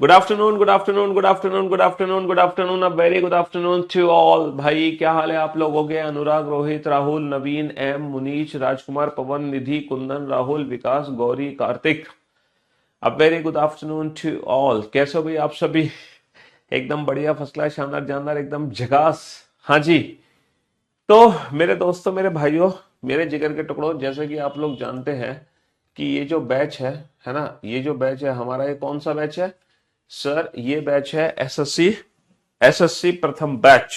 Good afternoon, good afternoon, good afternoon, good afternoon, good afternoon, a very good afternoon to all. भाई क्या हाल है आप लोगों के? Anurag, Rohit, Rahul, Naveen, M, Munish, Rajkumar, Pawan, Nidhi, Kundan, Rahul, Vikas, Gauri, Kartik, a very good afternoon to all. कैसे हो भाई आप सभी? एकदम बढ़िया, फर्स्ट क्लास, शानदार, जानदार, एकदम झकास। हाँ जी। तो मेरे दोस्तों, मेरे भाइयों, मेरे जिगर के टुकड़ों, जैसे कि आप लोग जानते हैं कि ये जो बैच है ना, ये जो बैच है हमारा, ये कौन सा बैच है सर? ये बैच है एसएससी, एसएससी प्रथम बैच।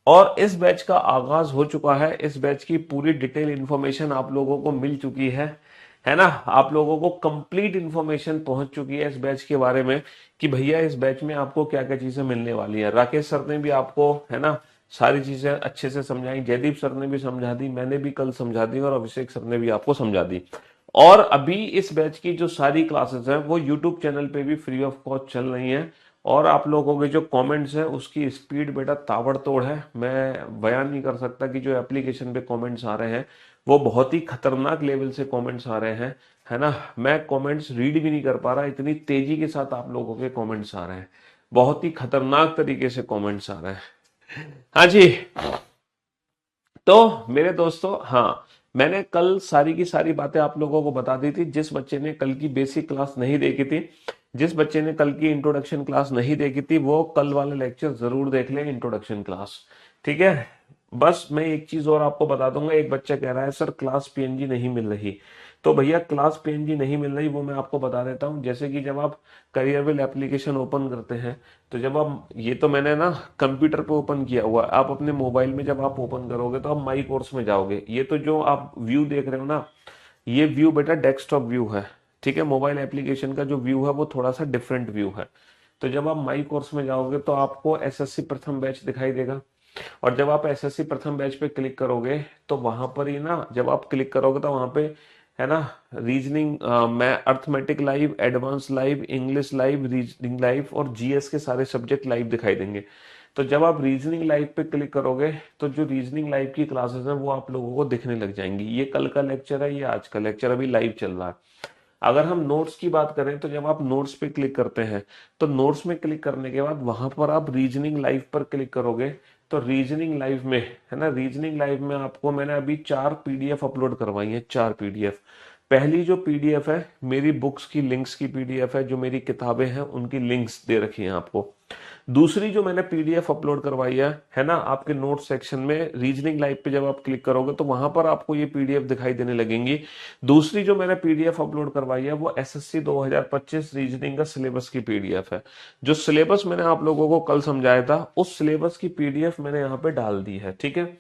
और इस बैच का आगाज हो चुका है। इस बैच की पूरी डिटेल इंफॉर्मेशन आप लोगों को मिल चुकी है ना? आप लोगों को कंप्लीट इंफॉर्मेशन पहुंच चुकी है इस बैच के बारे में कि भैया इस बैच में आपको क्या क्या चीजें मिलने वाली है। राकेश सर ने भी आपको, है ना, सारी चीजें अच्छे से समझाई। जयदीप सर ने भी समझा दी, मैंने भी कल समझा दी, और अभिषेक सर ने भी आपको समझा दी। और अभी इस बैच की जो सारी क्लासेस हैं वो यूट्यूब चैनल पे भी फ्री ऑफ कॉस्ट चल रही हैं। और आप लोगों के जो कमेंट्स हैं उसकी स्पीड बेटा ताबड़तोड़ है। मैं बयान नहीं कर सकता कि जो एप्लीकेशन पे कमेंट्स आ रहे हैं वो बहुत ही खतरनाक लेवल से कमेंट्स आ रहे हैं, है ना? मैं कमेंट्स रीड भी नहीं कर पा रहा, इतनी तेजी के साथ आप लोगों के कमेंट्स आ रहे हैं। बहुत ही खतरनाक तरीके से कमेंट्स आ रहे हैं। हाँ जी। तो मेरे दोस्तों, हाँ, मैंने कल सारी की सारी बातें आप लोगों को बता दी थी। जिस बच्चे ने कल की बेसिक क्लास नहीं देखी थी, जिस बच्चे ने कल की इंट्रोडक्शन क्लास नहीं देखी थी, वो कल वाला लेक्चर जरूर देख लें, इंट्रोडक्शन क्लास। ठीक है? बस मैं एक चीज और आपको बता दूंगा। एक बच्चा कह रहा है सर क्लास पीएनजी नहीं मिल रही। तो भैया क्लास पीएनजी नहीं मिल रही, वो मैं आपको बता देता हूँ। जैसे कि जब आप करियरविल एप्लीकेशन ओपन करते हैं, तो जब आप, ये तो मैंने ना कंप्यूटर पे ओपन किया हुआ है, आप अपने मोबाइल में जब आप ओपन करोगे तो आप माई कोर्स में जाओगे। ये तो जो आप व्यू देख रहे हो ना, ये व्यू बेटा डेस्कटॉप व्यू है। ठीक है? मोबाइल एप्लीकेशन का जो व्यू है वो थोड़ा सा डिफरेंट व्यू है। तो जब आप माई कोर्स में जाओगे तो आपको एसएससी प्रथम बैच दिखाई देगा। और जब आप एसएससी प्रथम बैच पे क्लिक करोगे तो वहां पर ही ना, जब आप क्लिक करोगे तो वहां पे, है ना, रीजनिंग, मैं arithmetic live, advance live, English live, reasoning live और जीएस के सारे सब्जेक्ट लाइव दिखाई देंगे। तो जब आप रीजनिंग लाइव पे क्लिक करोगे तो जो रीजनिंग लाइव की क्लासेस हैं वो आप लोगों को दिखने लग जाएंगी। ये कल का लेक्चर है, ये आज का लेक्चर अभी लाइव चल रहा है। अगर हम नोट्स की बात करें तो जब आप नोट्स पे क्लिक करते हैं तो नोट्स में क्लिक करने के बाद वहां पर आप रीजनिंग लाइव पर क्लिक करोगे। तो रीजनिंग लाइव में, है ना, रीजनिंग लाइव में आपको मैंने अभी 4 पीडीएफ अपलोड करवाई है, 4 पीडीएफ। पहली जो पीडीएफ है मेरी बुक्स की लिंक्स की पीडीएफ है, जो मेरी किताबें हैं उनकी लिंक्स दे रखी हैं आपको। दूसरी जो मैंने पीडीएफ अपलोड करवाई है ना, आपके नोट सेक्शन में रीजनिंग लाइव पे जब आप क्लिक करोगे तो वहां पर आपको ये पीडीएफ दिखाई देने लगेंगी। दूसरी जो मैंने पीडीएफ अपलोड करवाई है वो एसएससी 2025 रीजनिंग का सिलेबस की पीडीएफ है। जो सिलेबस मैंने आप लोगों को कल समझाया था उस सिलेबस की पीडीएफ मैंने यहाँ पे डाल दी है। ठीक है?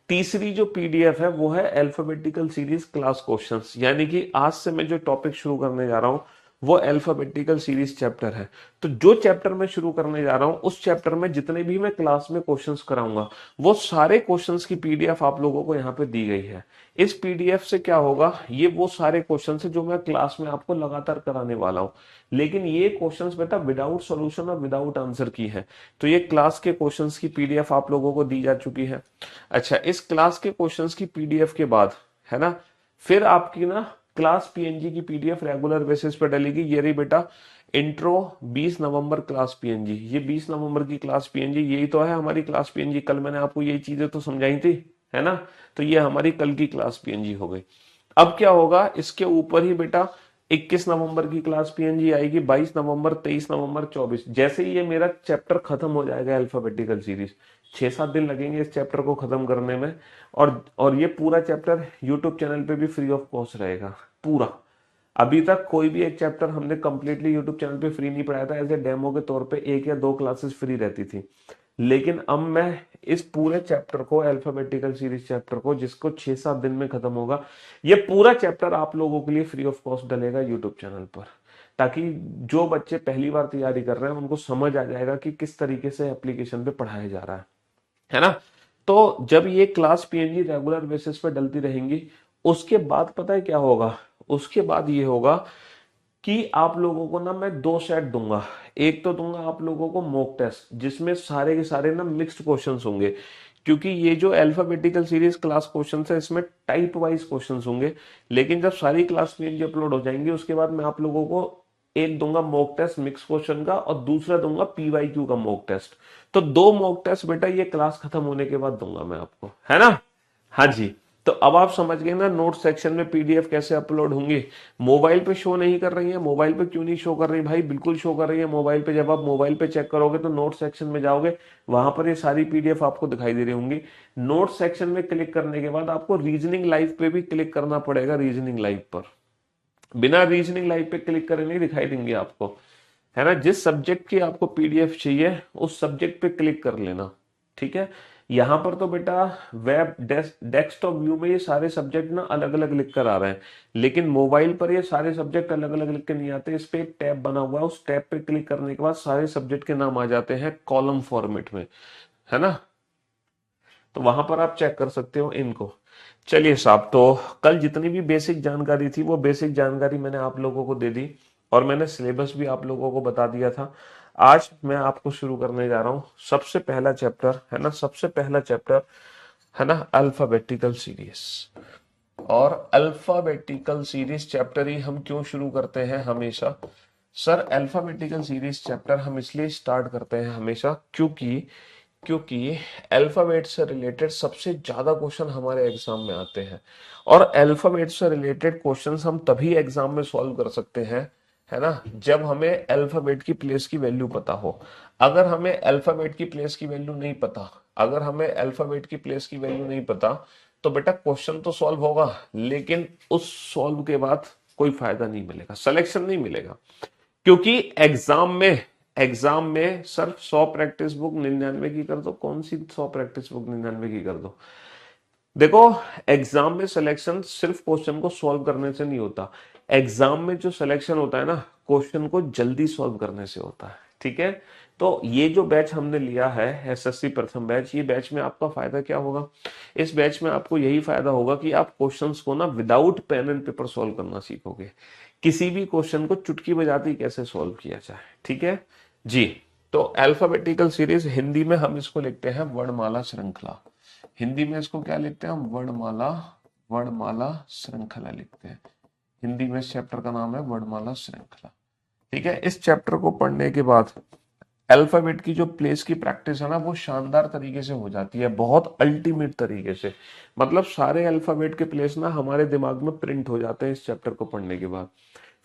तीसरी जो पीडीएफ है वो है अल्फाबेटिकल सीरीज क्लास क्वेश्चंस, यानी कि आज से मैं जो टॉपिक शुरू करने जा रहा हूं वो अल्फाबेटिकल सीरीज चैप्टर है। तो जो चैप्टर मैं शुरू करने जा रहा हूं उस चैप्टर में जितने भी मैं क्लास में क्वेश्चंस कराऊंगा वो सारे क्वेश्चंस की पीडीएफ आप लोगों को यहाँ पे दी गई है। इस पीडीएफ से क्या होगा, ये वो सारे क्वेश्चन है जो मैं क्लास में आपको लगातार कराने वाला हूँ। लेकिन ये क्वेश्चंस बेटा विदाउट सॉल्यूशन और विदाउट आंसर की है। तो ये क्लास के क्वेश्चंस की पीडीएफ आप लोगों को दी जा चुकी है। अच्छा, इस क्लास के क्वेश्चंस की पीडीएफ के बाद, है ना, फिर आपकी ना क्लास पीएनजी की पीडीएफ रेगुलर बेसिस पर डलेगी। ये रही बेटा इंट्रो 20 नवंबर क्लास पीएनजी। ये 20 नवंबर की क्लास पीएनजी, यही तो है हमारी क्लास पीएनजी। कल मैंने आपको यही चीजें तो समझाई थी, है ना? तो ये हमारी कल की क्लास पीएनजी हो गई। अब क्या होगा, इसके ऊपर ही बेटा 21 नवंबर की क्लास पीएनजी आएगी, 22 नवंबर, 23 नवंबर, 24। जैसे ही ये मेरा चैप्टर खत्म हो जाएगा अल्फाबेटिकल सीरीज, 6-7 दिन लगेंगे इस चैप्टर को खत्म करने में। और ये पूरा चैप्टर यूट्यूब चैनल पे भी फ्री ऑफ कॉस्ट रहेगा पूरा। अभी तक कोई भी एक चैप्टर हमने कंप्लीटली यूट्यूब चैनल पे फ्री नहीं पढ़ाया था। एज ए डेमो के तौर पे 1 या 2 क्लासेस फ्री रहती थी। लेकिन अब मैं इस पूरे चैप्टर को, अल्फाबेटिकल सीरीज चैप्टर को, जिसको 6-7 दिन में खत्म होगा, ये पूरा चैप्टर आप लोगों के लिए फ्री ऑफ कॉस्ट डलेगा यूट्यूब चैनल पर। ताकि जो बच्चे पहली बार तैयारी कर रहे हैं उनको समझ आ जाएगा कि किस तरीके से एप्लीकेशन पे पढ़ाया जा रहा है ना? तो जब ये क्लास पीएनजी रेगुलर बेसिस पे डलती रहेंगी, उसके बाद पता है क्या होगा? उसके बाद ये होगा कि आप लोगों को ना मैं 2 सेट दूंगा। एक तो दूंगा आप लोगों को मॉक टेस्ट, जिसमें सारे के सारे ना मिक्स्ड क्वेश्चंस होंगे। क्योंकि ये जो अल्फाबेटिकल सीरीज क्लास क्वेश्चंस है इसमें टाइप वाइज क्वेश्चंस होंगे। लेकिन जब सारी क्लास पीएनजी अपलोड हो जाएंगी उसके बाद मैं आप लोगों को एक दूंगा मॉक टेस्ट मिक्स क्वेश्चन का और दूसरा दूंगा पीवाईक्यू का मॉक टेस्ट। तो दो मॉक टेस्ट बेटा ये क्लास खत्म होने के बाद दूंगा मैं आपको, है ना। हाँ जी। तो अब आप समझ गए ना नोट सेक्शन में पीडीएफ कैसे अपलोड होंगे। मोबाइल पे शो नहीं कर रही है, मोबाइल पे क्यों नहीं शो कर रही भाई, बिल्कुल शो कर रही है मोबाइल पे। जब आप मोबाइल पे चेक करोगे तो नोट सेक्शन में जाओगे, वहां पर ये सारी पीडीएफ आपको दिखाई दे रही होंगी। नोट सेक्शन में क्लिक करने के बाद आपको रीजनिंग लाइव पे भी क्लिक करना पड़ेगा, रीजनिंग लाइव पर। बिना रीजनिंग लाइव पे क्लिक करे नहीं दिखाई देंगे आपको, है ना। जिस सब्जेक्ट की आपको पीडीएफ चाहिए उस सब्जेक्ट पे क्लिक कर लेना, ठीक है। यहां पर तो बेटा वेब डेस्कटॉप व्यू में ये सारे सब्जेक्ट ना अलग अलग लिख कर आ रहे हैं, लेकिन मोबाइल पर ये सारे सब्जेक्ट अलग अलग लिख के नहीं आते। इस पे एक टैब बना हुआ है, उस टैब पे क्लिक करने के बाद सारे सब्जेक्ट के नाम आ जाते हैं कॉलम फॉर्मेट में, है ना। तो वहां पर आप चेक कर सकते हो इनको। चलिए साहब, तो कल जितनी भी बेसिक जानकारी थी वो बेसिक जानकारी मैंने आप लोगों को दे दी और मैंने सिलेबस भी आप लोगों को बता दिया था। आज मैं आपको शुरू करने जा रहा हूं सबसे पहला चैप्टर, है ना, सबसे पहला चैप्टर है ना अल्फाबेटिकल सीरीज। और अल्फाबेटिकल सीरीज चैप्टर ही हम क्यों शुरू करते हैं हमेशा। सर अल्फाबेटिकल सीरीज चैप्टर हम इसलिए स्टार्ट करते हैं हमेशा क्योंकि क्योंकि अल्फाबेट से रिलेटेड सबसे ज्यादा क्वेश्चन हमारे एग्जाम में आते हैं। और अल्फाबेट से रिलेटेड क्वेश्चंस हम तभी एग्जाम में सॉल्व कर सकते हैं, है ना, जब हमें अल्फाबेट की प्लेस की वैल्यू पता हो। अगर हमें अल्फाबेट की प्लेस की वैल्यू नहीं पता, अगर हमें अल्फाबेट की प्लेस की वैल्यू नहीं पता, तो बेटा क्वेश्चन तो सॉल्व होगा लेकिन उस सॉल्व के बाद कोई फायदा नहीं मिलेगा, सिलेक्शन नहीं मिलेगा। क्योंकि एग्जाम में सर 100 प्रैक्टिस बुक 99 की कर दो, कौन सी 100 प्रैक्टिस बुक 99 की कर दो। देखो, एग्जाम में सिलेक्शन सिर्फ क्वेश्चन को सॉल्व करने से नहीं होता। एग्जाम में जो सिलेक्शन होता है ना, क्वेश्चन को जल्दी सॉल्व करने से होता है, ठीक है। तो ये जो बैच हमने लिया है एसएससी प्रथम बैच, ये बैच में आपका फायदा क्या होगा। इस बैच में आपको यही फायदा होगा कि आप क्वेश्चंस को ना without pen and paper solve करना सीखोगे। किसी भी क्वेश्चन को चुटकी बजाते ही कैसे सॉल्व किया जाए, ठीक है जी। तो अल्फाबेटिकल सीरीज हिंदी में हम इसको लिखते हैं वर्णमाला श्रृंखला। हिंदी में इसको क्या लिखते हैं हम, वर्णमाला, वर्णमाला श्रृंखला लिखते हैं। हिंदी में इस चैप्टर का नाम है वर्णमाला श्रृंखला, ठीक है। इस चैप्टर को पढ़ने के बाद अल्फाबेट की जो प्लेस की प्रैक्टिस है ना वो शानदार तरीके से हो जाती है, बहुत अल्टीमेट तरीके से। मतलब सारे अल्फाबेट के प्लेस ना हमारे दिमाग में प्रिंट हो जाते हैं इस चैप्टर को पढ़ने के बाद।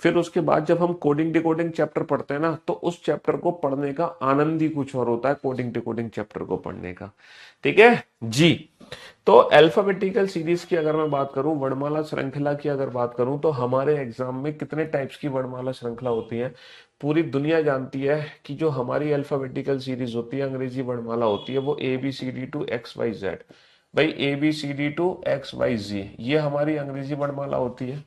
फिर उसके बाद जब हम कोडिंग डिकोडिंग चैप्टर पढ़ते हैं ना, तो उस चैप्टर को पढ़ने का आनंद ही कुछ और होता है, कोडिंग डिकोडिंग चैप्टर को पढ़ने का, ठीक है जी। तो अल्फाबेटिकल सीरीज की अगर मैं बात करूं, वर्णमाला श्रृंखला की अगर बात करूं, तो हमारे एग्जाम में कितने टाइप्स की वर्णमाला श्रृंखला होती है पूरी दुनिया जानती है कि जो हमारी अल्फाबेटिकल सीरीज होती है, अंग्रेजी वर्णमाला होती है, वो ABCD टू XYZ। भाई ABCD टू XYZ ये हमारी अंग्रेजी वर्णमाला होती है।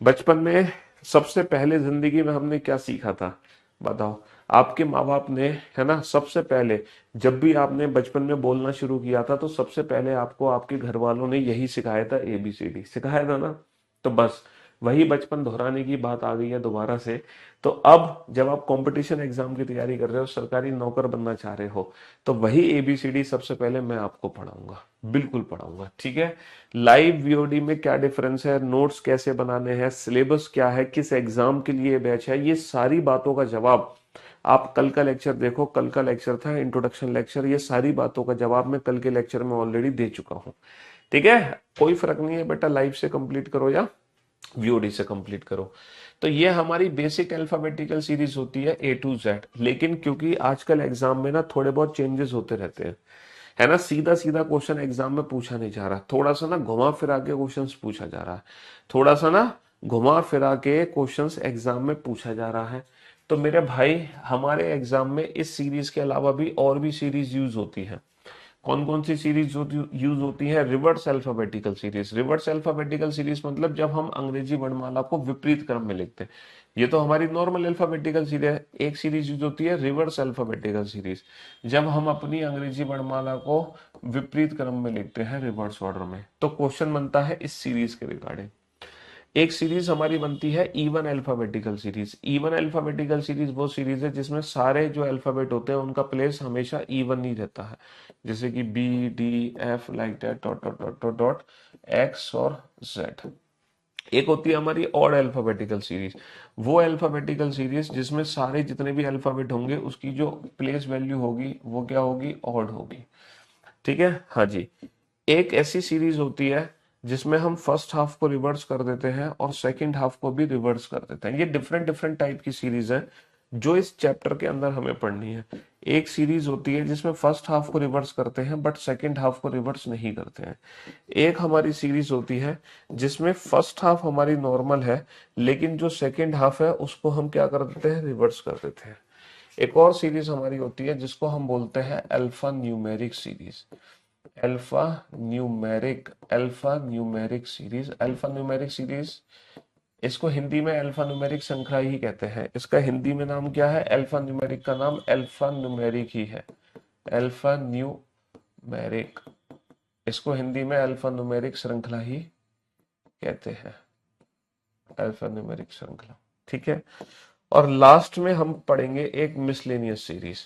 बचपन में सबसे पहले जिंदगी में हमने क्या सीखा था बताओ। आपके माँ बाप ने, है ना, सबसे पहले जब भी आपने बचपन में बोलना शुरू किया था तो सबसे पहले आपको आपके घर वालों ने यही सिखाया था, ABCD सिखाया था ना। तो बस वही बचपन दोहराने की बात आ गई है दोबारा से। तो अब जब आप कंपटीशन एग्जाम की तैयारी कर रहे हो, सरकारी नौकर बनना चाह रहे हो, तो वही ABCD सबसे पहले मैं आपको पढ़ाऊंगा, बिल्कुल पढ़ाऊंगा, ठीक है। लाइव VOD में क्या डिफरेंस है, नोट्स कैसे बनाने हैं, सिलेबस क्या है, किस एग्जाम के लिए बैच है, ये सारी बातों का जवाब आप कल का लेक्चर देखो। कल का लेक्चर था इंट्रोडक्शन लेक्चर, ये सारी बातों का जवाब मैं कल के लेक्चर में ऑलरेडी दे चुका हूं, ठीक है। कोई फर्क नहीं है बेटा, लाइव से कंप्लीट करो या VOD से कंप्लीट करो। तो ये हमारी बेसिक अल्फाबेटिकल सीरीज होती है A to Z। लेकिन क्योंकि आजकल एग्जाम में ना थोड़े बहुत चेंजेस होते रहते हैं, है ना, सीधा सीधा क्वेश्चन एग्जाम में पूछा नहीं जा रहा, थोड़ा सा ना घुमा फिरा के क्वेश्चंस पूछा जा रहा है, थोड़ा सा ना घुमा फिरा के क्वेश्चंस एग्जाम में पूछा जा रहा है। तो मेरे भाई हमारे एग्जाम में इस सीरीज के अलावा भी और भी सीरीज यूज होती है। कौन कौन सी सीरीज यूज होती है, reverse alphabetical series. Reverse alphabetical series मतलब जब हम अंग्रेजी वर्णमाला को विपरीत क्रम में लिखते हैं। ये तो हमारी नॉर्मल अल्फाबेटिकल सीरीज है, एक सीरीज यूज होती है रिवर्स अल्फाबेटिकल सीरीज, जब हम अपनी अंग्रेजी वर्णमाला को विपरीत क्रम में लिखते हैं रिवर्स ऑर्डर में। तो क्वेश्चन बनता है इस सीरीज के रिगार्डिंग। एक सीरीज हमारी बनती है even alphabetical series. Even alphabetical series वो सीरीज है जिसमें सारे जो अल्फाबेट होते हैं उनका प्लेस हमेशा इवन ही रहता है, जैसे कि B D F like that dot dot dot dot dot X और Z। एक होती है हमारी ऑड अल्फाबेटिकल सीरीज, वो अल्फाबेटिकल सीरीज जिसमें सारे जितने भी अल्फाबेट होंगे उसकी जो प्लेस वैल्यू होगी वो क्या होगी, ऑड होगी। ठीक है, हाँ जी। एक ऐसी सीरीज होती है जिसमें हम फर्स्ट हाफ को रिवर्स कर देते हैं और सेकंड हाफ को भी रिवर्स कर देते हैं। ये डिफरेंट डिफरेंट टाइप की सीरीज है जो इस चैप्टर के अंदर हमें पढ़नी है। एक सीरीज होती है जिसमें फर्स्ट हाफ को रिवर्स करते हैं बट सेकंड हाफ को रिवर्स नहीं करते हैं। एक हमारी सीरीज होती है जिसमें फर्स्ट हाफ हमारी नॉर्मल है लेकिन जो सेकंड हाफ है उसको हम क्या कर देते हैं, रिवर्स कर देते हैं। एक और सीरीज हमारी होती है जिसको हम बोलते हैं alpha numeric series. Alpha numeric series, alpha numeric series, इसको हिंदी में अल्फा न्यूमेरिक श्रृंखला ही कहते हैं। इसका हिंदी में नाम क्या है, अल्फा न्यूमेरिक का नाम अल्फा न्यूमेरिक ही है, अल्फा न्यूमेरिक। इसको हिंदी में अल्फा न्यूमेरिक श्रृंखला ही कहते हैं, अल्फा न्यूमेरिक श्रृंखला। ठीक है, और लास्ट में हम पढ़ेंगे एक मिसलेनियस सीरीज,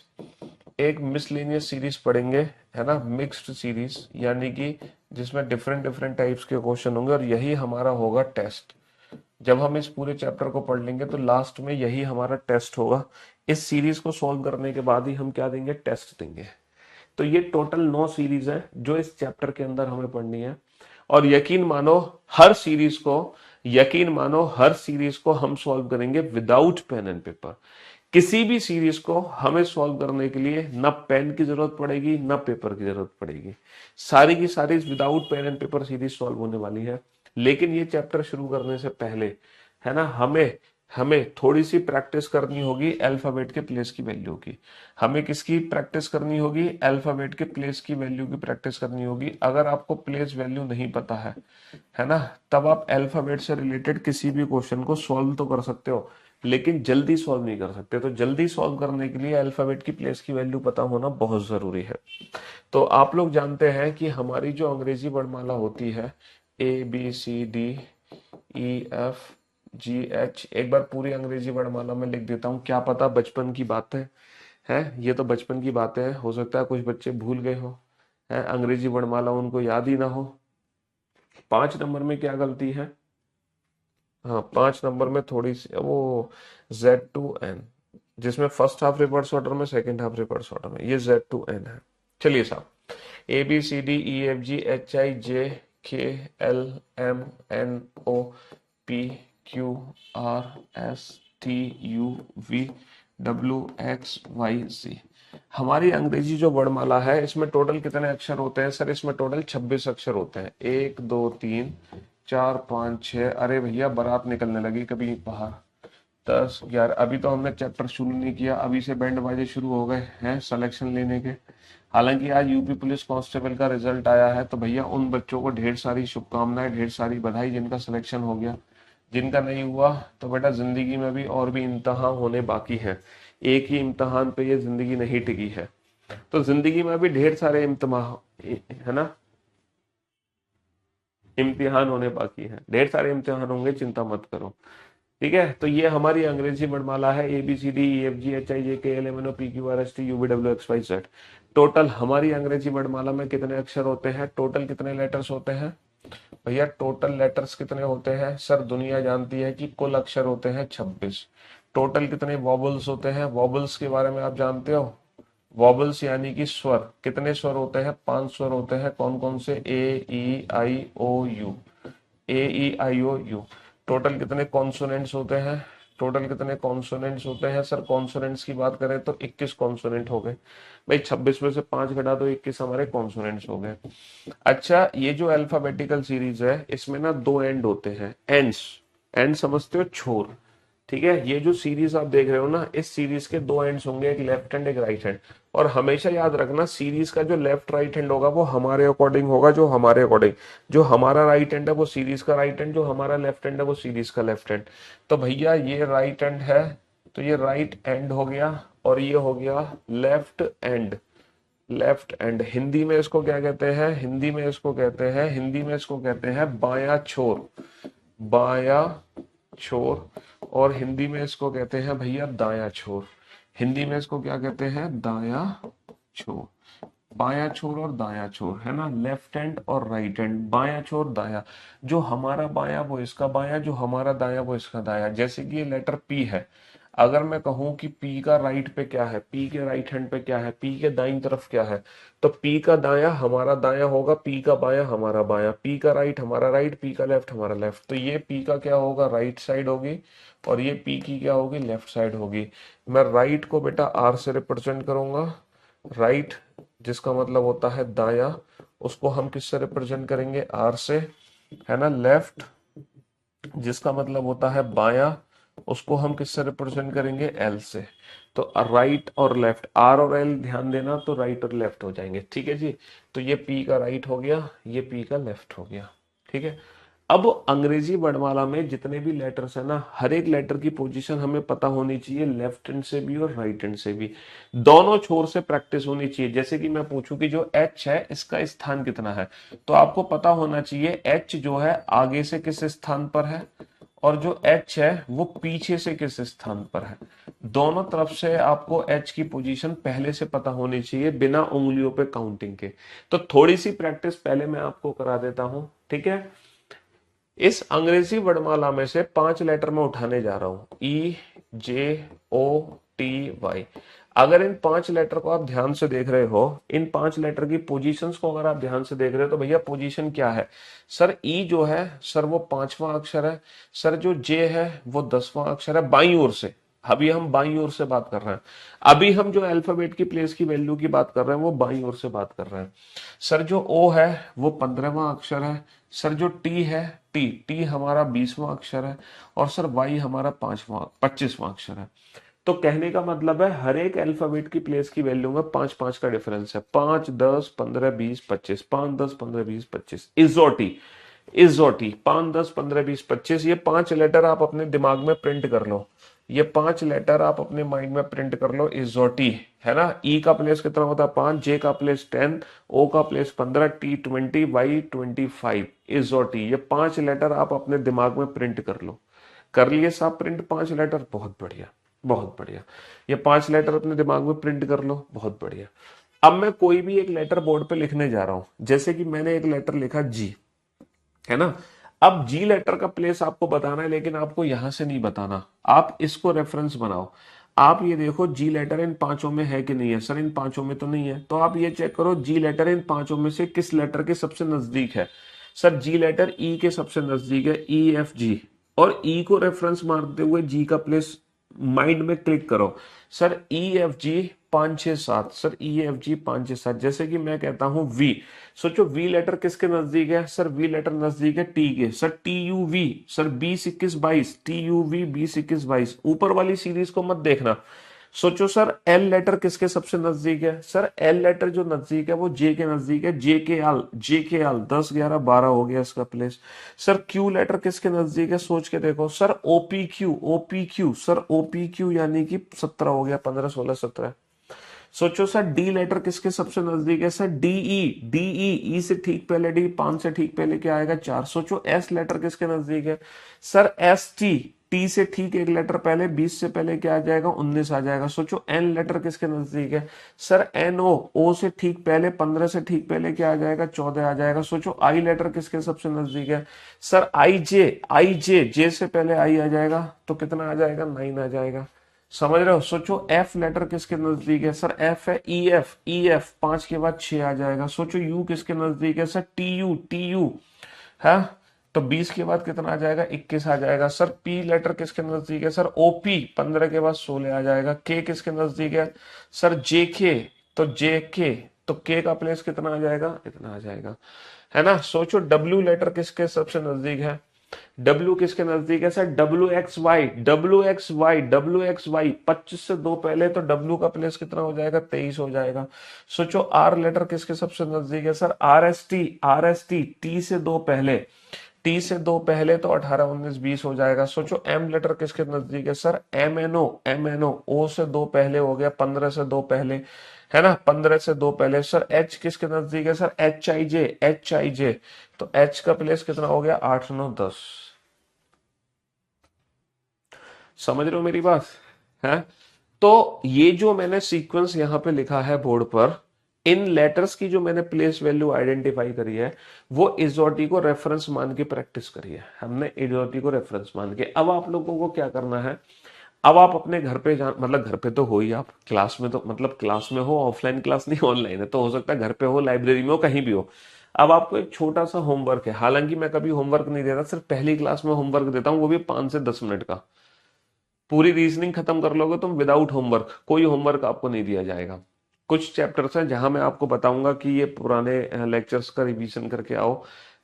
एक मिसलेनियस सीरीज पढ़ेंगे, है ना, मिक्स्ड सीरीज, यानी कि जिसमें डिफरेंट डिफरेंट टाइप्स के क्वेश्चन होंगे और यही हमारा होगा टेस्ट। जब हम इस पूरे चैप्टर को पढ़ लेंगे तो लास्ट में यही हमारा टेस्ट होगा। इस सीरीज को सॉल्व करने के बाद ही हम क्या देंगे, टेस्ट देंगे। तो ये टोटल 9 सीरीज है जो इस चैप्टर के अंदर हमें पढ़नी है। और यकीन मानो हर सीरीज को हम सॉल्व करेंगे विदाउट पेन एंड पेपर। किसी भी सीरीज को हमें सॉल्व करने के लिए ना पेन की जरूरत पड़ेगी ना पेपर की जरूरत पड़ेगी, सारी की सारी without pen and paper series solve होने वाली है। लेकिन ये चैप्टर शुरू करने से पहले, है ना, हमें हमें थोड़ी सी प्रैक्टिस करनी होगी अल्फाबेट के प्लेस की वैल्यू की। हमें किसकी प्रैक्टिस करनी होगी, अल्फाबेट के प्लेस की वैल्यू की प्रैक्टिस करनी होगी। अगर आपको प्लेस वैल्यू नहीं पता है ना, तब आप अल्फाबेट से रिलेटेड किसी भी क्वेश्चन को सॉल्व तो कर सकते हो लेकिन जल्दी सॉल्व नहीं कर सकते। तो जल्दी सॉल्व करने के लिए अल्फाबेट की प्लेस की वैल्यू पता होना बहुत जरूरी है। तो आप लोग जानते हैं कि हमारी जो अंग्रेजी वर्णमाला होती है ABCDEFGH, एक बार पूरी अंग्रेजी वर्णमाला में लिख देता हूँ, क्या पता बचपन की बात है ये तो बचपन की बातें हैं, हो सकता है कुछ बच्चे भूल गए हो, है अंग्रेजी वर्णमाला उनको याद ही ना हो। 5 नंबर में क्या गलती है, हाँ 5 नंबर में थोड़ी सी वो Z to N, जिसमें फर्स्ट हाफ रिवर्स ऑर्डर में सेकंड हाफ रिवर्स ऑर्डर में, ये Z to N है। चलिए साहब, ABCDEFGHLMNOPQRSTUVWXYZ, हमारी अंग्रेजी जो वर्णमाला है इसमें टोटल कितने अक्षर होते हैं सर, इसमें टोटल 26 अक्षर होते हैं। 1 2 3 4 5 6, अरे भैया बारात निकलने लगी कभी बाहर। 10 11, अभी तो हमने चैप्टर शुरू नहीं किया, अभी से बैंड बाजे शुरू हो गए हैं सिलेक्शन लेने के। हालांकि आज यूपी पुलिस कांस्टेबल का रिजल्ट आया है तो भैया उन बच्चों को ढेर सारी शुभकामनाएं, ढेर सारी बधाई जिनका सिलेक्शन हो गया। जिनका नहीं हुआ तो बेटा जिंदगी में भी और भी इम्तहान होने बाकी हैं, एक ही इम्तहान पे ये जिंदगी नहीं टिकी है। तो जिंदगी में भी ढेर सारे इम्तहान, है ना, इम्तिहान होने बाकी है, ढेर सारे इम्तिहान होंगे, चिंता मत करो। ठीक है, तो ये हमारी अंग्रेजी वर्णमाला है ABCDEFGHIJKLMNOPQRSTUVWXYZ। टोटल हमारी अंग्रेजी वर्णमाला में कितने अक्षर होते हैं, टोटल कितने लेटर्स होते हैं भैया, टोटल लेटर्स कितने होते हैं सर, दुनिया जानती है कि कुल अक्षर होते हैं 26। टोटल कितने वॉबल्स होते हैं, वॉबल्स के बारे में आप जानते हो, वॉबल्स यानी कि स्वर, कितने स्वर होते हैं, 5 स्वर होते हैं। कौन कौन से, A E I O U, AEIOU। Total कितने कॉन्सोनेंट्स होते हैं, टोटल कितने कॉन्सोनेंट्स होते हैं सर, कॉन्सोनेंट्स की बात करें तो 21 कॉन्सोनेंट हो गए भाई, 26 में से 5 घटा दो, 21 हमारे कॉन्सोनेंट्स हो गए। अच्छा, ये जो अल्फाबेटिकल सीरीज है इसमें ना 2 एंड होते हैं, एंड्स, एंड समझते हो, छोर। ठीक है, ये जो सीरीज आप देख रहे हो ना, इस सीरीज के 2 एंड्स होंगे, एक लेफ्ट हैंड एक राइट हैंड। और हमेशा याद रखना सीरीज का जो लेफ्ट राइट हैंड होगा वो हमारे अकॉर्डिंग होगा, जो हमारे अकॉर्डिंग, जो हमारा राइट हैंड है वो सीरीज का राइट हैंड, जो हमारा लेफ्ट हैंड है वो सीरीज का लेफ्ट हैंड। तो भैया ये राइट हैंड है तो ये राइट एंड हो गया और ये हो गया left and. Left and Hindi में इसको क्या कहते हैं, हिंदी में इसको कहते हैं बायां छोर, बायां छोर। और हिंदी में इसको कहते हैं भैया दायां छोर, हिंदी में इसको क्या कहते हैं, दायां छोर। बायां छोर और दायां छोर, है ना, लेफ्ट हैंड और राइट हैंड, बायां छोर दायां, जो हमारा बायां वो इसका बायां, जो हमारा दायां वो इसका दायां। जैसे कि ये लेटर पी है, अगर मैं कहूं कि पी का राइट पे क्या है, पी के राइट हैंड पे क्या है, पी के दाईं तरफ क्या है, तो पी का दायां हमारा दायां होगा, पी का बायां हमारा बायां, पी का राइट हमारा राइट, पी का लेफ्ट हमारा लेफ्ट। तो ये पी का क्या होगा, राइट साइड होगी, और ये पी की क्या होगी, लेफ्ट साइड होगी। मैं राइट को बेटा आर से रिप्रेजेंट करूंगा, राइट जिसका मतलब होता है दायां, उसको हम किससे रिप्रेजेंट करेंगे, आर से, है ना। लेफ्ट जिसका मतलब होता है बायां, उसको हम किससे रिप्रेजेंट करेंगे, एल से। तो राइट और लेफ्ट, आर और एल ध्यान देना, तो राइट और लेफ्ट हो जाएंगे, ठीक है जी। तो ये पी का राइट हो गया, ये पी का लेफ्ट हो गया, ठीक है। अब अंग्रेजी वर्णमाला में जितने भी लेटर्स है ना, हर एक लेटर की पोजीशन हमें पता होनी चाहिए, लेफ्ट हैंड से भी और राइट हैंड से भी, दोनों छोर से प्रैक्टिस होनी चाहिए। जैसे कि मैं पूछूं कि जो एच है इसका स्थान कितना है, तो आपको पता होना चाहिए एच जो है आगे से किस स्थान पर है, और जो एच है वो पीछे से किस स्थान पर है। दोनों तरफ से आपको एच की पोजीशन पहले से पता होनी चाहिए, बिना उंगलियों पे काउंटिंग के। तो थोड़ी सी प्रैक्टिस पहले मैं आपको करा देता हूं, ठीक है। इस अंग्रेजी वर्णमाला में से 5 लेटर मैं उठाने जा रहा हूं, ई, जे, ओ, टी, वाई। अगर इन 5 लेटर को आप ध्यान से देख रहे हो, इन 5 लेटर की पोजीशंस को अगर आप ध्यान से देख रहे हो, तो भैया पोजीशन क्या है, सर ई जो है सर वो 5वां अक्षर है, सर जो जे है वो 10वां अक्षर है बाईं ओर से। अभी हम बाईं ओर से बात कर रहे हैं, अभी हम जो अल्फाबेट की प्लेस की वैल्यू की बात कर रहे हैं वो बाईं ओर से बात कर रहे हैं। सर जो ओ है वो 15वां अक्षर है, सर जो टी है, टी टी हमारा 20वां अक्षर है, और सर वाई हमारा 25वां अक्षर है। तो कहने का मतलब है हर एक अल्फाबेट की प्लेस की वैल्यू में 5 5 का डिफरेंस है, 5 10 15 20 25, 5 10 15 20 25, इजोटी, इजोटी 5 10 15 20 25। ये 5 लेटर आप अपने दिमाग में प्रिंट कर लो, ये 5 लेटर आप अपने माइंड में प्रिंट कर लो, इजोटी, है ना। ई का प्लेस कितना होता है 5, जे का प्लेस 10, ओ का प्लेस 15, टी 20, वाई 25, इजोटी। ये 5 लेटर आप अपने दिमाग में प्रिंट कर लो। कर लिए साहब प्रिंट 5 लेटर, बहुत बढ़िया, बहुत बढ़िया। ये 5 लेटर अपने दिमाग में प्रिंट कर लो, बहुत बढ़िया। अब मैं कोई भी एक लेटर बोर्ड पे लिखने जा रहा हूं, जैसे कि मैंने एक लेटर लिखा जी, है ना। अब जी लेटर का प्लेस आपको बताना है, लेकिन आपको यहां से नहीं बताना, आप इसको रेफरेंस बनाओ। आप ये देखो जी लेटर इन 5 में है कि नहीं है, सर इन 5 में तो नहीं है, तो आप ये चेक करो जी लेटर इन 5 में से किस लेटर के सबसे नजदीक है। सर जी लेटर ई के सबसे नजदीक है, ई एफ जी, और ई को रेफरेंस मारते हुए जी का प्लेस माइंड में क्लिक करो। Sir E F G 5 6 7, sir E F G 5 6 7। जैसे कि मैं कहता हूं वी, सोचो वी लेटर किसके नजदीक है, सर वी लेटर नजदीक है T K, sir T U V, sir 20 21 22, T U V 20 21 22। ऊपर वाली सीरीज को मत देखना। सोचो सर एल लेटर किसके सबसे नजदीक है, सर एल लेटर जो नजदीक है वो जे के नजदीक है, जे के एल, जे के एल 10 11 12 हो गया इसका प्लेस। सर क्यू लेटर किसके नजदीक है, सोच के देखो, sir OP Q, OP Q, sir OP Q यानी कि 17 हो गया, 15 16 17। सोचो सर डी लेटर किसके सबसे नजदीक है, सर डीई, डीई, ई से ठीक पहले डी, 5 से ठीक पहले क्या आएगा 4। सोचो एस लेटर किसके नजदीक है, सर एस टी, टी से ठीक एक लेटर पहले, 20 से पहले क्या आ जाएगा 19 आ जाएगा। सोचो एन लेटर किसके नजदीक है, सर एन ओ, ओ से ठीक पहले 15 से ठीक पहले क्या आ जाएगा 14 आ जाएगा। सोचो आई लेटर किसके सबसे नजदीक है, सर आई जे, आई जे, जे से पहले आई आ जाएगा तो कितना आ जाएगा 9 आ जाएगा। समझ रहे हो। सोचो एफ लेटर किसके नजदीक है, सर एफ है ई एफ, ई एफ 5 के बाद 6 आ जाएगा। सोचो यू किसके नजदीक है, sir T you, T U है, तो 20 के बाद कितना आ जाएगा 21 आ जाएगा। सर पी लेटर किसके नजदीक है, सर ओपी 15 के बाद 16 आ जाएगा। के किसके नजदीक है, सर जे के, तो जे के, तो के का प्लेस कितना आ जाएगा, इतना आ जाएगा, है ना। सोचो डब्ल्यू लेटर किसके सबसे नजदीक है, डब्ल्यू किसके नजदीक है, sir W X Y, W X Y, W X Y 25 से 2 पहले, तो डब्ल्यू का प्लेस कितना हो जाएगा 23 हो जाएगा। सोचो आर लेटर किसके सबसे नजदीक है, sir R S T, R S T, T से 2 पहले, टी से 2 पहले तो 18 19 20 हो जाएगा। सोचो एम लेटर किसके नजदीक है, sir M N O, M N O से 2 पहले हो गया, 15 से 2 पहले, है ना, 15 से 2 पहले। सर एच किसके नजदीक है, sir H I J, H I J, तो एच का प्लेस कितना हो गया 8 9 10। समझ रहे हो मेरी बात, है। तो ये जो मैंने सीक्वेंस यहां पे लिखा है बोर्ड पर, इन लेटर्स की जो मैंने प्लेस वैल्यू आइडेंटिफाई करी है वो इजोटी को रेफरेंस मान के प्रैक्टिस करी है हमने, इजोटी को रेफरेंस मान के। अब आप लोगों को क्या करना है, अब आप अपने घर पे मतलब घर पे तो हो ही, आप क्लास में तो मतलब क्लास में हो, ऑफलाइन क्लास नहीं ऑनलाइन है, तो हो सकता है घर पे हो, लाइब्रेरी में हो, कहीं भी हो। अब आपको एक छोटा सा होमवर्क है, हालांकि मैं कभी होमवर्क नहीं देता, सिर्फ पहली क्लास में होमवर्क देता हूँ, वो भी 5 से 10 मिनट का। पूरी रीजनिंग खत्म कर लोगे तुम विदाउट होमवर्क, कोई होमवर्क आपको नहीं दिया जाएगा। कुछ चैप्टर्स हैं जहां मैं आपको बताऊंगा कि ये पुराने लेक्चर्स का रिवीजन करके आओ।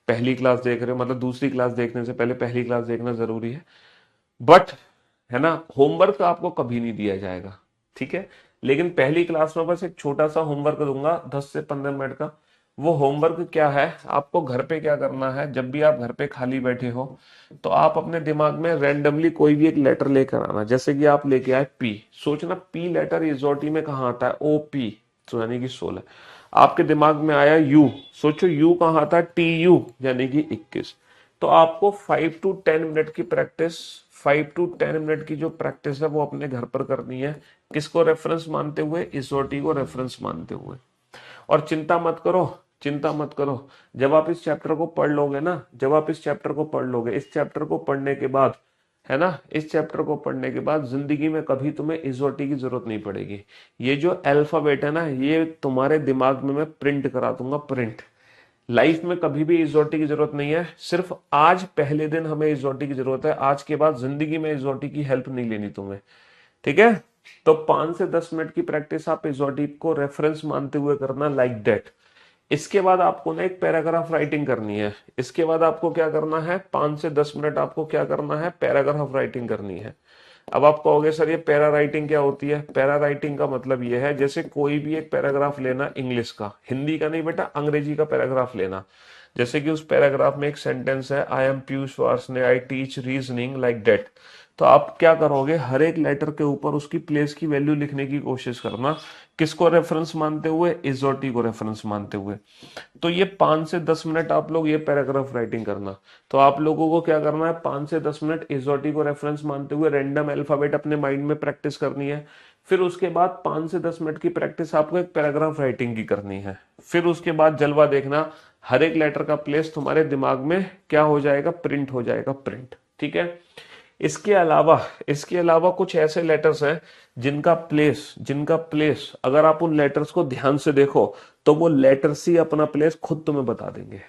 पहली क्लास देख रहे हो मतलब दूसरी क्लास देखने से पहले पहली क्लास देखना जरूरी है। बट है ना, होमवर्क आपको कभी नहीं दिया जाएगा, ठीक है। लेकिन पहली क्लास में बस एक छोटा सा होमवर्क दूंगा 10 से 15 मिनट का। वो होमवर्क क्या है, आपको घर पे क्या करना है, जब भी आप घर पे खाली बैठे हो तो आप अपने दिमाग में रैंडमली कोई भी एक लेटर लेकर आना। जैसे कि आप लेके आए पी, सोचना पी लेटर इजोटी में कहाँ आता है, ओ पी, तो यानी कि 16। आपके दिमाग में आया यू, सोचो यू कहाँ आता है, टी यू यानी कि 21। तो आपको 5 to 10 मिनट की प्रैक्टिस, 5 to 10 मिनट की जो प्रैक्टिस है वो अपने घर पर करनी है। किसको रेफरेंस मानते हुए, इसोटी को रेफरेंस मानते हुए। और चिंता मत करो, चिंता मत करो, जब आप इस चैप्टर को पढ़ लोगे ना, जब आप इस चैप्टर को पढ़ लोगे, इस चैप्टर को पढ़ने के बाद, है ना, इस चैप्टर को पढ़ने के बाद जिंदगी में कभी तुम्हें इसोटी की जरूरत नहीं पड़ेगी। ये जो अल्फाबेट है ना, ये तुम्हारे दिमाग में मैं प्रिंट करा दूंगा, प्रिंट। लाइफ में कभी भी इजोटी की जरूरत नहीं है, सिर्फ आज पहले दिन हमें इजोटी की जरूरत है, आज के बाद जिंदगी में इजोटी की हेल्प नहीं लेनी तुम्हें, ठीक है। तो 5 से 10 मिनट की प्रैक्टिस आप इजोटी को रेफरेंस मानते हुए करना, लाइक दैट। इसके बाद आपको ना एक पैराग्राफ राइटिंग करनी है। इसके बाद आपको क्या करना है, 5 से 10 मिनट आपको क्या करना है, पैराग्राफ राइटिंग करनी है। अब आप कहोगे सर ये पैरा राइटिंग क्या होती है, पैरा राइटिंग का मतलब ये है जैसे कोई भी एक पैराग्राफ लेना, इंग्लिश का, हिंदी का नहीं बेटा, अंग्रेजी का पैराग्राफ लेना। जैसे कि उस पैराग्राफ में एक सेंटेंस है, I am Piyush Varshney, I teach reasoning like that. तो आप क्या करोगे, हर एक लेटर के ऊपर उसकी प्लेस की वैल्यू लिखने की कोशिश करना। किसको रेफरेंस मानते हुए, इजोटी को रेफरेंस मानते हुए। तो ये 5 से 10 मिनट आप लोग ये पैराग्राफ राइटिंग करना। तो आप लोगों को क्या करना है, 5 से 10 मिनट इजोटी को रेफरेंस मानते हुए रैंडम अल्फाबेट अपने माइंड में प्रैक्टिस करनी है। फिर उसके बाद 5 से 10 मिनट की प्रैक्टिस आपको एक पैराग्राफ राइटिंग की करनी है। फिर उसके बाद जलवा देखना, हर एक लेटर का प्लेस तुम्हारे दिमाग में क्या हो जाएगा, प्रिंट हो जाएगा, प्रिंट, ठीक है। इसके अलावा कुछ ऐसे लेटर्स हैं जिनका प्लेस अगर आप उन लेटर्स को ध्यान से देखो तो वो लेटर्स ही अपना प्लेस खुद तुम्हें बता देंगे।